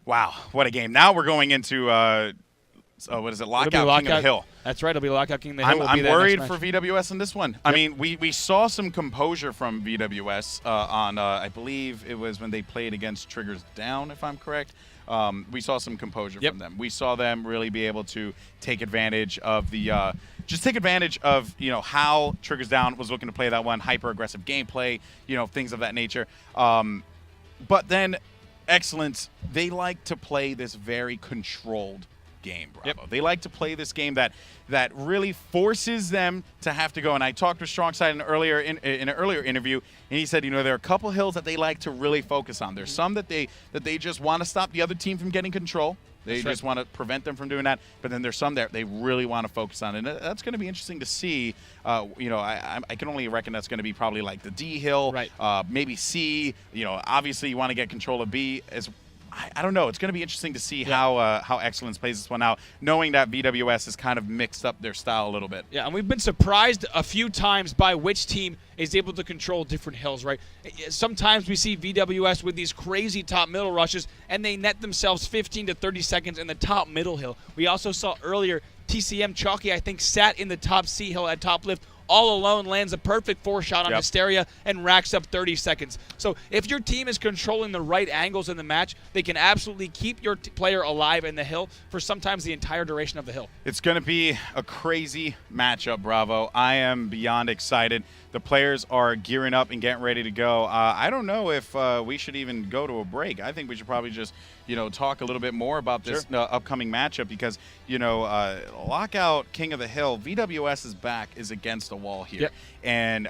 wow, what a game. Now we're going into, what is it, Lockout King of the Hill. That's right, it'll be Lockout King of the Hill. I'm worried for VWS in this one. Yep. I mean, we saw some composure from VWS on, I believe it was when they played against Triggers Down, if I'm correct. We saw some composure from them. We saw them really be able to take advantage of the how Triggers Down was looking to play that one, hyper-aggressive gameplay, things of that nature. But then Excellence, they like to play this very controlled game, Bravo. Yep. They like to play this game that really forces them to have to go. And I talked with Strong Side in an earlier interview, and he said, there are a couple hills that they like to really focus on. There's some that they just want to stop the other team from getting control. They just want to prevent them from doing that. But then there's some that they really want to focus on, and that's going to be interesting to see. I can only reckon that's going to be probably like the D hill, right? Maybe C. Obviously you want to get control of B as I don't know. It's going to be interesting to see how Excellence plays this one out, knowing that VWS has kind of mixed up their style a little bit. Yeah, and we've been surprised a few times by which team is able to control different hills, right? Sometimes we see VWS with these crazy top-middle rushes, and they net themselves 15 to 30 seconds in the top-middle hill. We also saw earlier TCM Chalky, I think, sat in the top C hill at top lift all alone, lands a perfect 4-shot on Hysteria, and racks up 30 seconds. So if your team is controlling the right angles in the match, they can absolutely keep your player alive in the hill for sometimes the entire duration of the hill. It's going to be a crazy matchup, Bravo. I am beyond excited. The players are gearing up and getting ready to go. I don't know if we should even go to a break. I think we should probably just, talk a little bit more about this upcoming matchup because, Lockout King of the Hill, VWS's back is against the wall here. And,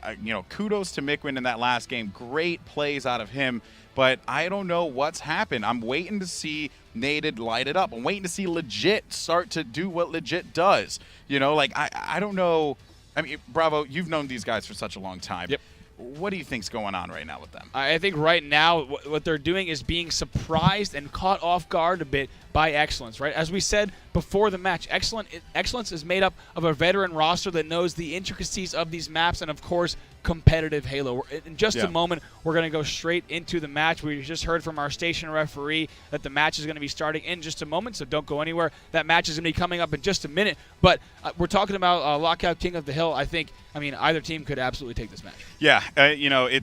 kudos to Mikwin in that last game. Great plays out of him. But I don't know what's happened. I'm waiting to see Nated light it up. I'm waiting to see Legit start to do what Legit does. I don't know. I mean, Bravo, you've known these guys for such a long time. What do you think's going on right now with them? I think right now what they're doing is being surprised and caught off guard a bit by Excellence, right? As we said before the match, Excellence is made up of a veteran roster that knows the intricacies of these maps and, of course, competitive Halo. In just a moment, we're going to go straight into the match. We just heard from our station referee that the match is going to be starting in just a moment, so don't go anywhere. That match is going to be coming up in just a minute. But we're talking about Lockout King of the Hill. I mean, either team could absolutely take this match. Yeah, it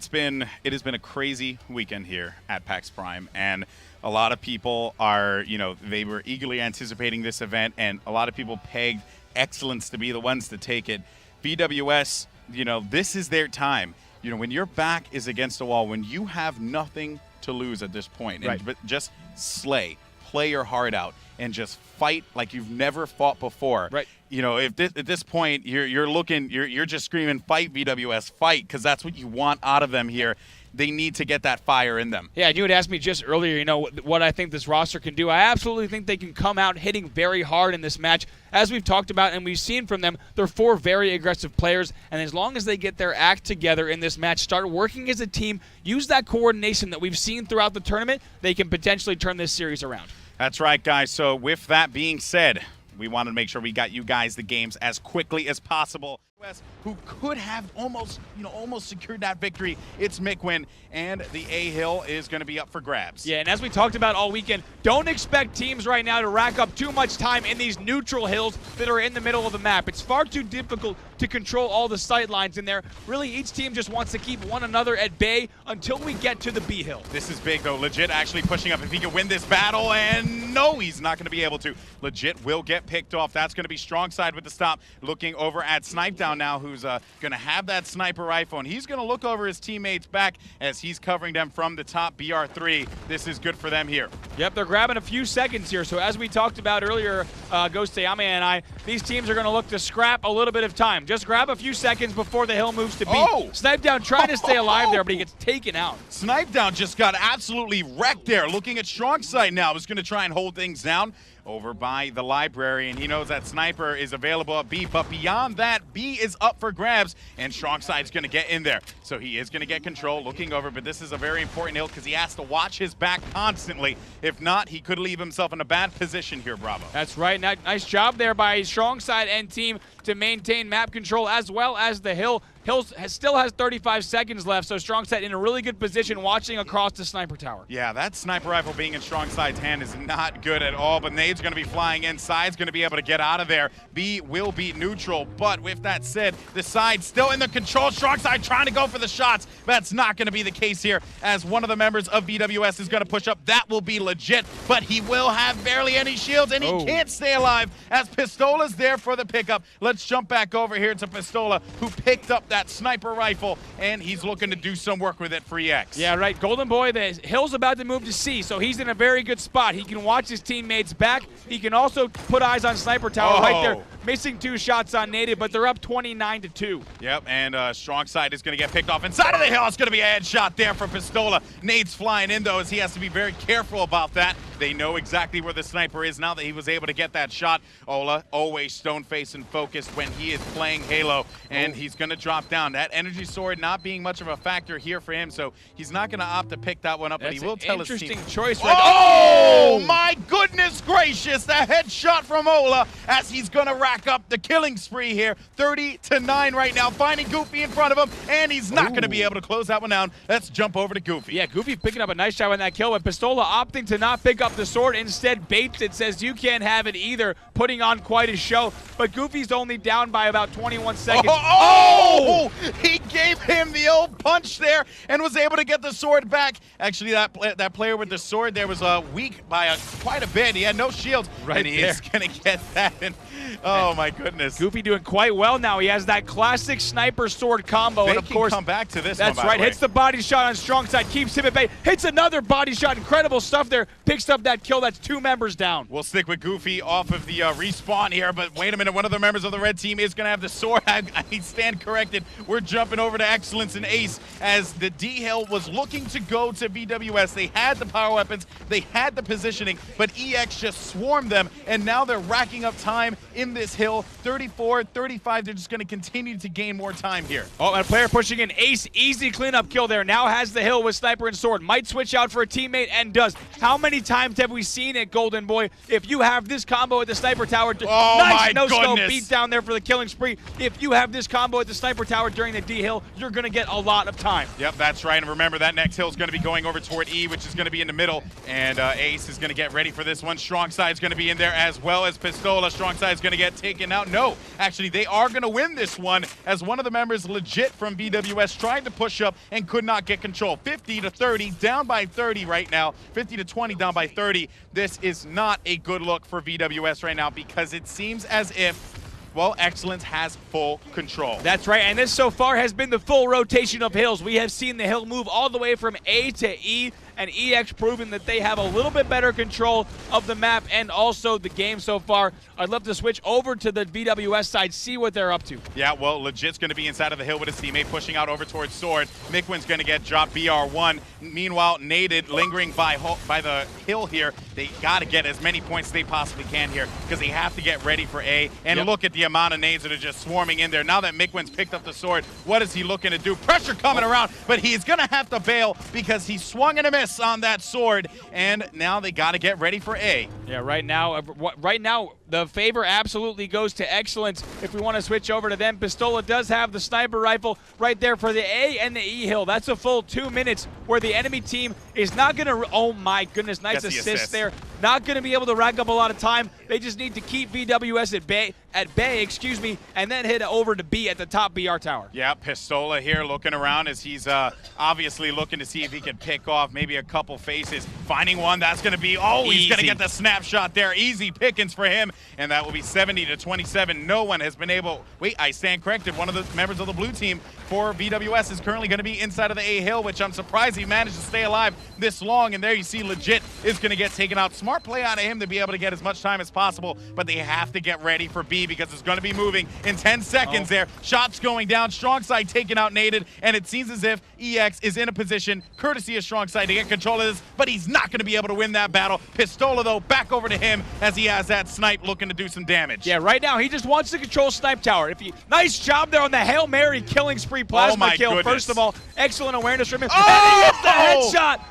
has been a crazy weekend here at PAX Prime, and a lot of people are, they were eagerly anticipating this event, and a lot of people pegged Excellence to be the ones to take it. VWS, this is their time. When your back is against the wall, when you have nothing to lose at this point, but just play your heart out, and just fight like you've never fought before. Right. If at this point you're just screaming, "Fight VWS, fight!" because that's what you want out of them here. They need to get that fire in them. Yeah, you had asked me just earlier, what I think this roster can do. I absolutely think they can come out hitting very hard in this match. As we've talked about and we've seen from them, they're 4 very aggressive players, and as long as they get their act together in this match, start working as a team, use that coordination that we've seen throughout the tournament, they can potentially turn this series around. That's right, guys. So with that being said, we wanted to make sure we got you guys the games as quickly as possible. Who could have almost secured that victory. It's Mikwin, and the A-Hill is going to be up for grabs. Yeah, and as we talked about all weekend, don't expect teams right now to rack up too much time in these neutral hills that are in the middle of the map. It's far too difficult to control all the sight lines in there. Really, each team just wants to keep one another at bay until we get to the B-Hill. This is big, though. Legit actually pushing up if he can win this battle, and no, he's not going to be able to. Legit will get picked off. That's going to be strong side with the stop. Looking over at Snipe Down now, who's going to have that sniper rifle, and he's going to look over his teammates back as he's covering them from the top. BR3, this is good for them here. Yep, they're grabbing a few seconds here. So as we talked about earlier, Ghost Ayame and I, these teams are going to look to scrap a little bit of time. Just grab a few seconds before the hill moves to B. Snipe Down trying to stay alive there, but he gets taken out. Snipe Down just got absolutely wrecked there. Looking at strong side now, is going to try and hold things down over by the library, and he knows that sniper is available at B, but beyond that, B is up for grabs, and Strongside's going to get in there. So he is going to get control, looking over, but this is a very important hill because he has to watch his back constantly. If not, he could leave himself in a bad position here, Bravo. That's right. Nice job there by Strongside and team to maintain map control as well as the hill. Hills still has 35 seconds left, so Strongside in a really good position watching across the sniper tower. Yeah, that sniper rifle being in Strongside's hand is not good at all, but Nade's going to be flying in. Side's going to be able to get out of there. B will be neutral, but with that said, the side still in the control. Strongside trying to go for the shots. That's not going to be the case here, as one of the members of VWS is going to push up. That will be legit, but he will have barely any shields, and he can't stay alive as Pistola's there for the pickup. Let's jump back over here to Pistola, who picked up that sniper rifle, and he's looking to do some work with it for EX. Yeah, right. Golden Boy, the hill's about to move to C, so he's in a very good spot. He can watch his teammates back. He can also put eyes on sniper tower right there. missing 2 shots on Native, but they're up 29-2. Yep, and strong side is going to get picked off inside of the hill. It's going to be a headshot there for Pistola. Nade's flying in, though, as he has to be very careful about that. They know exactly where the sniper is now that he was able to get that shot. Ola, always stone-faced and focused when he is playing Halo, and he's going to drop down. That energy sword not being much of a factor here for him, so he's not going to opt to pick that one up, but he will tell his team. Interesting choice right Oh, my goodness gracious, the headshot from Ola as he's going to rack up the killing spree here. 30-9 right now, finding Goofy in front of him, and he's not going to be able to close that one down. Let's jump over to Goofy. Yeah, Goofy picking up a nice shot on that kill, but Pistola opting to not pick up the sword, instead baits it, says you can't have it either, putting on quite a show. But Goofy's only down by about 21 seconds. He gave him the old punch there and was able to get the sword back. Actually, that player with the sword there was weak by quite a bit. He had no shields, and he's going to get that. And, oh, my goodness. Goofy doing quite well now. He has that classic sniper sword combo. They and of course, come back to this that's one, by right. the way. Hits the body shot on strong side, keeps him at bay, hits another body shot. Incredible stuff there. Picks up that kill. That's 2 members down. We'll stick with Goofy off of the respawn here, but wait a minute. One of the members of the red team is going to have the sword. I stand corrected. We're jumping over to Excellence and Ace as the D-Hill was looking to go to VWS. They had the power weapons. They had the positioning, but EX just swarmed them, and now they're racking up time in this hill. 34, 35. They're just going to continue to gain more time here. Oh, and a player pushing in. Ace, easy cleanup kill there. Now has the hill with sniper and sword. Might switch out for a teammate and does. How many times have we seen it, Golden Boy? If you have this combo at the sniper tower, nice no-scope beat down there for the killing spree. If you have this combo at the sniper tower during the D-Hill, you're going to get a lot of time. Yep, that's right. And remember, that next hill is going to be going over toward E, which is going to be in the middle. And Ace is going to get ready for this one. Strong Side's going to be in there as well as Pistola. Strong Side's going to get taken out. No, actually, they are going to win this one as one of the members legit from VWS tried to push up and could not get control. 50-30, down by 30 right now. 50-20, down by 30. This is not a good look for VWS right now because it seems as if, well, Excellence has full control. That's right, and this so far has been the full rotation of hills. We have seen the hill move all the way from A to E, and EX proving that they have a little bit better control of the map and also the game so far. I'd love to switch over to the VWS side, see what they're up to. Yeah, well, Legit's going to be inside of the hill with his teammate, pushing out over towards Sword. Mikwin's going to get dropped BR1. Meanwhile, Naded lingering by the hill here. They got to get as many points as they possibly can here because they have to get ready for A. And look at the amount of nades that are just swarming in there. Now that Mikwin's picked up the sword, what is he looking to do? Pressure coming around, but he's going to have to bail because he swung and a miss on that sword. And now they got to get ready for A. Yeah, right now, the favor absolutely goes to Excellence. If we want to switch over to them, Pistola does have the sniper rifle right there for the A and the E hill. That's a full 2 minutes where the enemy team is not going to, oh my goodness, nice assist there. Not going to be able to rack up a lot of time. They just need to keep VWS at bay, and then hit over to B at the top BR tower. Yeah, Pistola here looking around as he's obviously looking to see if he can pick off maybe a couple faces. Finding one, that's going to be, he's going to get the snapshot there. Easy pickings for him, and that will be 70-27. No one has been able, wait, I stand corrected. One of the members of the blue team for VWS is currently going to be inside of the A hill, which I'm surprised he managed to stay alive this long. And there you see Legit is going to get taken out. Smart play out of him to be able to get as much time as possible, but they have to get ready for B because it's going to be moving in 10 seconds there. Shots going down. Strong Side taken out Naded, and it seems as if EX is in a position, courtesy of Strong Side, to get control of this, but he's not going to be able to win that battle. Pistola, though, back over to him as he has that snipe looking to do some damage. Yeah, right now he just wants to control snipe tower. Nice job there on the Hail Mary killing spree plasma kill. Goodness. First of all, excellent awareness from him. And he hits the headshot.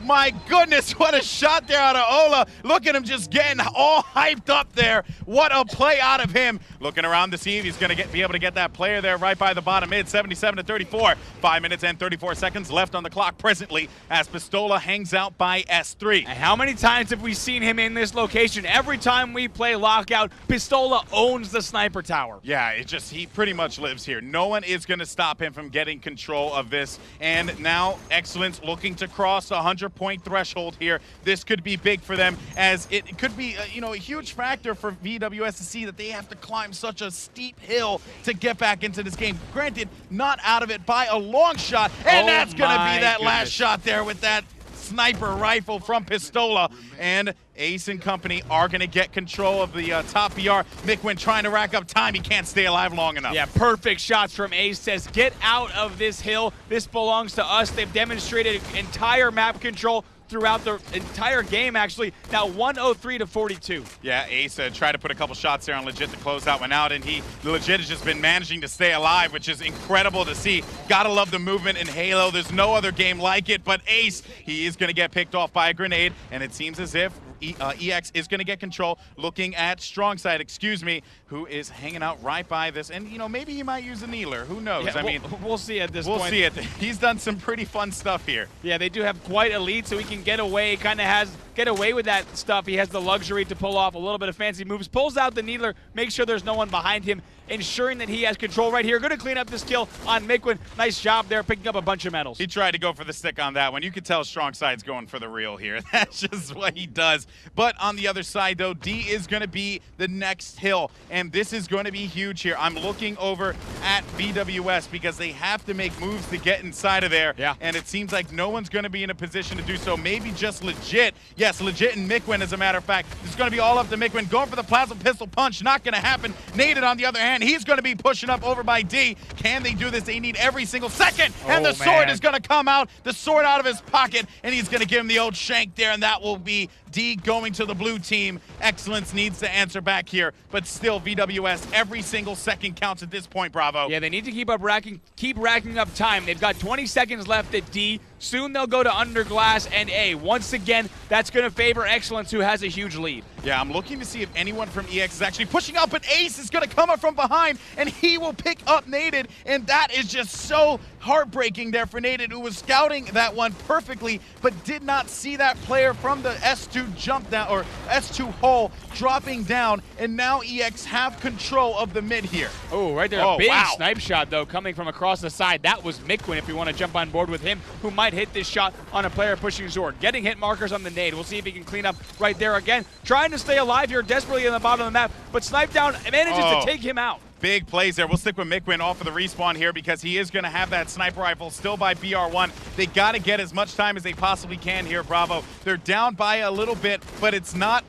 My goodness, what a shot there out of Ola. Look at him just getting all hyped up there. What a play out of him. Looking around to see if he's going to be able to get that player there right by the bottom mid. 77-34. 5 minutes and 34 seconds left on the clock presently as Pistola hangs out by S3. And how many times have we seen him in this location? Every time we play Lockout, Pistola owns the sniper tower. Yeah, he pretty much lives here. No one is going to stop him from getting control of this. And now Excellence looking to cross 100-point threshold here. This could be big for them, as it could be a huge factor for VWS to see that they have to climb such a steep hill to get back into this game. Granted, not out of it by a long shot, and that's going to be that last shot there with that sniper rifle from Pistola. And Ace and company are going to get control of the top BR. Mikwin trying to rack up time. He can't stay alive long enough. Yeah, perfect shots from Ace. Says, get out of this hill. This belongs to us. They've demonstrated entire map control throughout the entire game, actually. Now 103 to 42. Yeah, Ace tried to put a couple shots there on Legit to close that one out, and Legit has just been managing to stay alive, which is incredible to see. Gotta love the movement in Halo. There's no other game like it, but Ace, he is gonna get picked off by a grenade, and it seems as if EX is going to get control, looking at Strongside, who is hanging out right by this. And, maybe he might use a kneeler. Who knows? Yeah, I mean, we'll see at this point. We'll see it. He's done some pretty fun stuff here. Yeah, they do have quite a lead, so he can get away, get away with that stuff. He has the luxury to pull off a little bit of fancy moves, pulls out the needler, makes sure there's no one behind him, ensuring that he has control right here. Going to clean up this kill on Mikwin. Nice job there, picking up a bunch of medals. He tried to go for the stick on that one. You could tell Strongside's going for the real here. That's just what he does. But on the other side, though, D is going to be the next hill, and this is going to be huge here. I'm looking over at VWS because they have to make moves to get inside of there, and it seems like no one's going to be in a position to do so. Maybe just Legit. Yes, Legit and Mikwin, as a matter of fact. It's going to be all up to Mikwin. Going for the plasma pistol punch. Not going to happen. Naded, on the other hand, he's going to be pushing up over by D. Can they do this? They need every single second, and the sword is going to come out. The sword out of his pocket, and he's going to give him the old shank there, and that will be D going to the blue team. Excellence needs to answer back here, but still VWS, every single second counts at this point, Bravo. Yeah, they need to keep racking up time. They've got 20 seconds left at D. Soon they'll go to Underglass and A. Once again, that's going to favor Excellence, who has a huge lead. Yeah, I'm looking to see if anyone from EX is actually pushing up, but Ace is going to come up from behind, and he will pick up Naded, and that is just so heartbreaking there for Naded, who was scouting that one perfectly, but did not see that player from the S2 jump down, or S2 hole dropping down, and now EX have control of the mid here. Oh, right there, a big snipe shot, though, coming from across the side. That was Mikwin, if you want to jump on board with him, who might hit this shot on a player pushing Zord. Getting hit markers on the nade. We'll see if he can clean up right there again. Trying to stay alive here desperately on the bottom of the map, but Snipe Down manages to take him out. Big plays there. We'll stick with Mikwin off of the respawn here because he is going to have that sniper rifle still by BR1. They got to get as much time as they possibly can here, Bravo. They're down by a little bit, but it's not,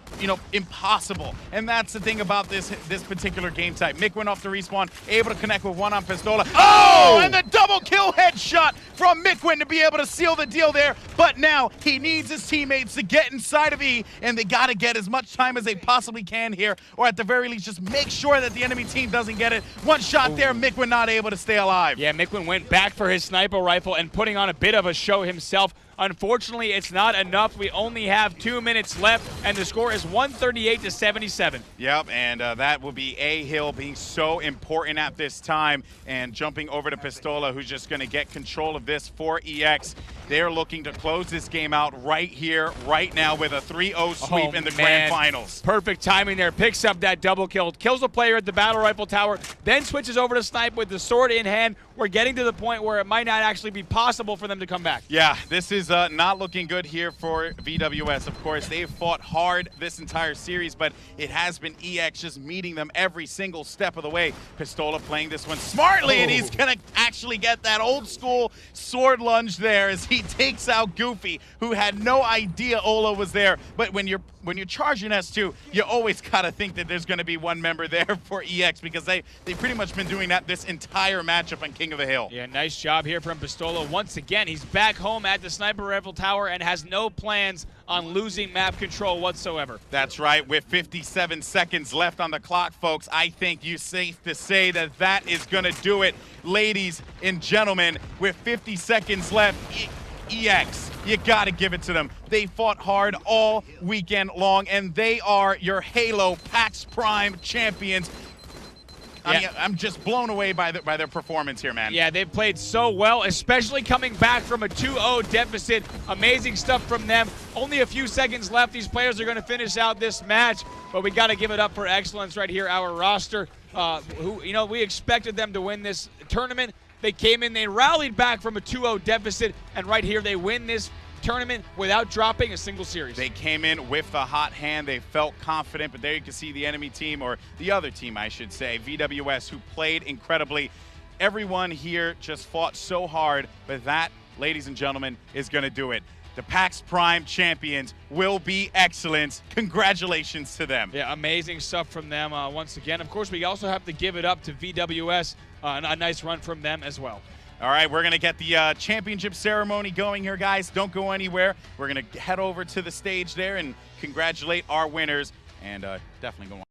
impossible. And that's the thing about this particular game type. Mikwin off the respawn, able to connect with one on Pistola. Oh! And the double kill headshot from Mikwin to be able to seal the deal there. But now he needs his teammates to get inside of E, and they got to get as much time as they possibly can here, or at the very least just make sure that the enemy team doesn't get it. One shot there, Mikwin not able to stay alive. Yeah, Mikwin went back for his sniper rifle and putting on a bit of a show himself. Unfortunately, it's not enough. We only have 2 minutes left, and the score is 138 to 77. Yep, and that will be A Hill being so important at this time, and jumping over to Pistola, who's just going to get control of this for EX. They're looking to close this game out right here, right now, with a 3-0 sweep in the grand finals. Perfect timing there. Picks up that double kill, kills a player at the battle rifle tower, then switches over to Snipe with the sword in hand. We're getting to the point where it might not actually be possible for them to come back. Yeah, this is not looking good here for VWS. Of course, they've fought hard this entire series, but it has been EX just meeting them every single step of the way. Pistola playing this one smartly, and he's going to actually get that old school sword lunge there as he takes out Goofy, who had no idea Ola was there. But when you're charging S2, you always got to think that there's going to be one member there for EX, because they've pretty much been doing that this entire matchup on King of the Hill. Yeah, nice job here from Pistola. Once again, he's back home at the sniper rifle tower and has no plans on losing map control whatsoever. That's right. With 57 seconds left on the clock, folks, I think you're safe to say that that is going to do it. Ladies and gentlemen, with 50 seconds left, EX, you got to give it to them. They fought hard all weekend long, and they are your Halo PAX Prime champions. I mean, I'm just blown away by their performance here, man. Yeah, they've played so well, especially coming back from a 2-0 deficit. Amazing stuff from them. Only a few seconds left. These players are going to finish out this match, but we got to give it up for Excellence right here, our roster, who, we expected them to win this tournament. They came in, they rallied back from a 2-0 deficit, and right here they win this tournament without dropping a single series. They came in with the hot hand. They felt confident, but there you can see the enemy team, or the other team, I should say, VWS, who played incredibly. Everyone here just fought so hard, but that, ladies and gentlemen, is going to do it. The PAX Prime champions will be excellence. Congratulations to them. Yeah, amazing stuff from them once again. Of course, we also have to give it up to VWS, a nice run from them as well. All right, we're going to get the championship ceremony going here, guys. Don't go anywhere. We're going to head over to the stage there and congratulate our winners, and definitely go on.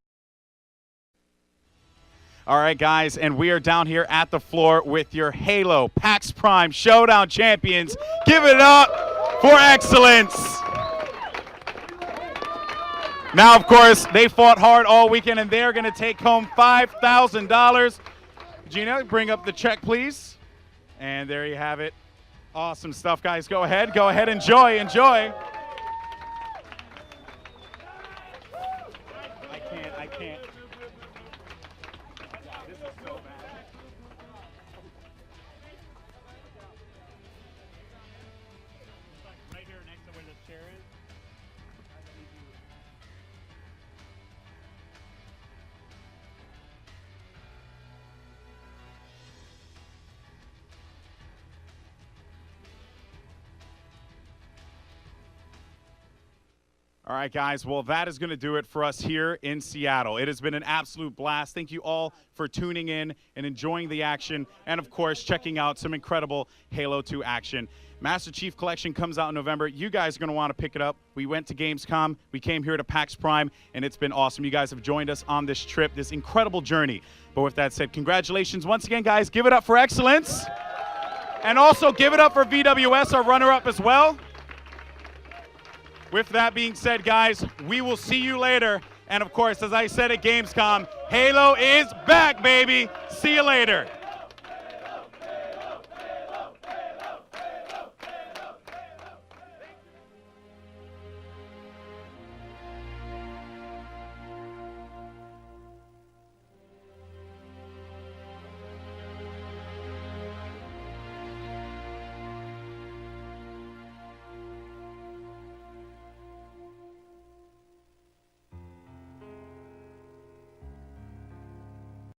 All right, guys, and we are down here at the floor with your Halo PAX Prime Showdown champions. Give it up for excellence. Now, of course, they fought hard all weekend, and they're going to take home $5,000. Gina, bring up the check, please. And there you have it. Awesome stuff, guys. Go ahead, enjoy. I can't. This is so bad. Right here next to where this chair is. All right, guys, well, that is going to do it for us here in Seattle. It has been an absolute blast. Thank you all for tuning in and enjoying the action, and, of course, checking out some incredible Halo 2 action. Master Chief Collection comes out in November. You guys are going to want to pick it up. We went to Gamescom. We came here to PAX Prime, and it's been awesome. You guys have joined us on this trip, this incredible journey. But with that said, congratulations once again, guys. Give it up for excellence. And also give it up for VWS, our runner-up as well. With that being said, guys, we will see you later. And of course, as I said at Gamescom, Halo is back, baby. See you later.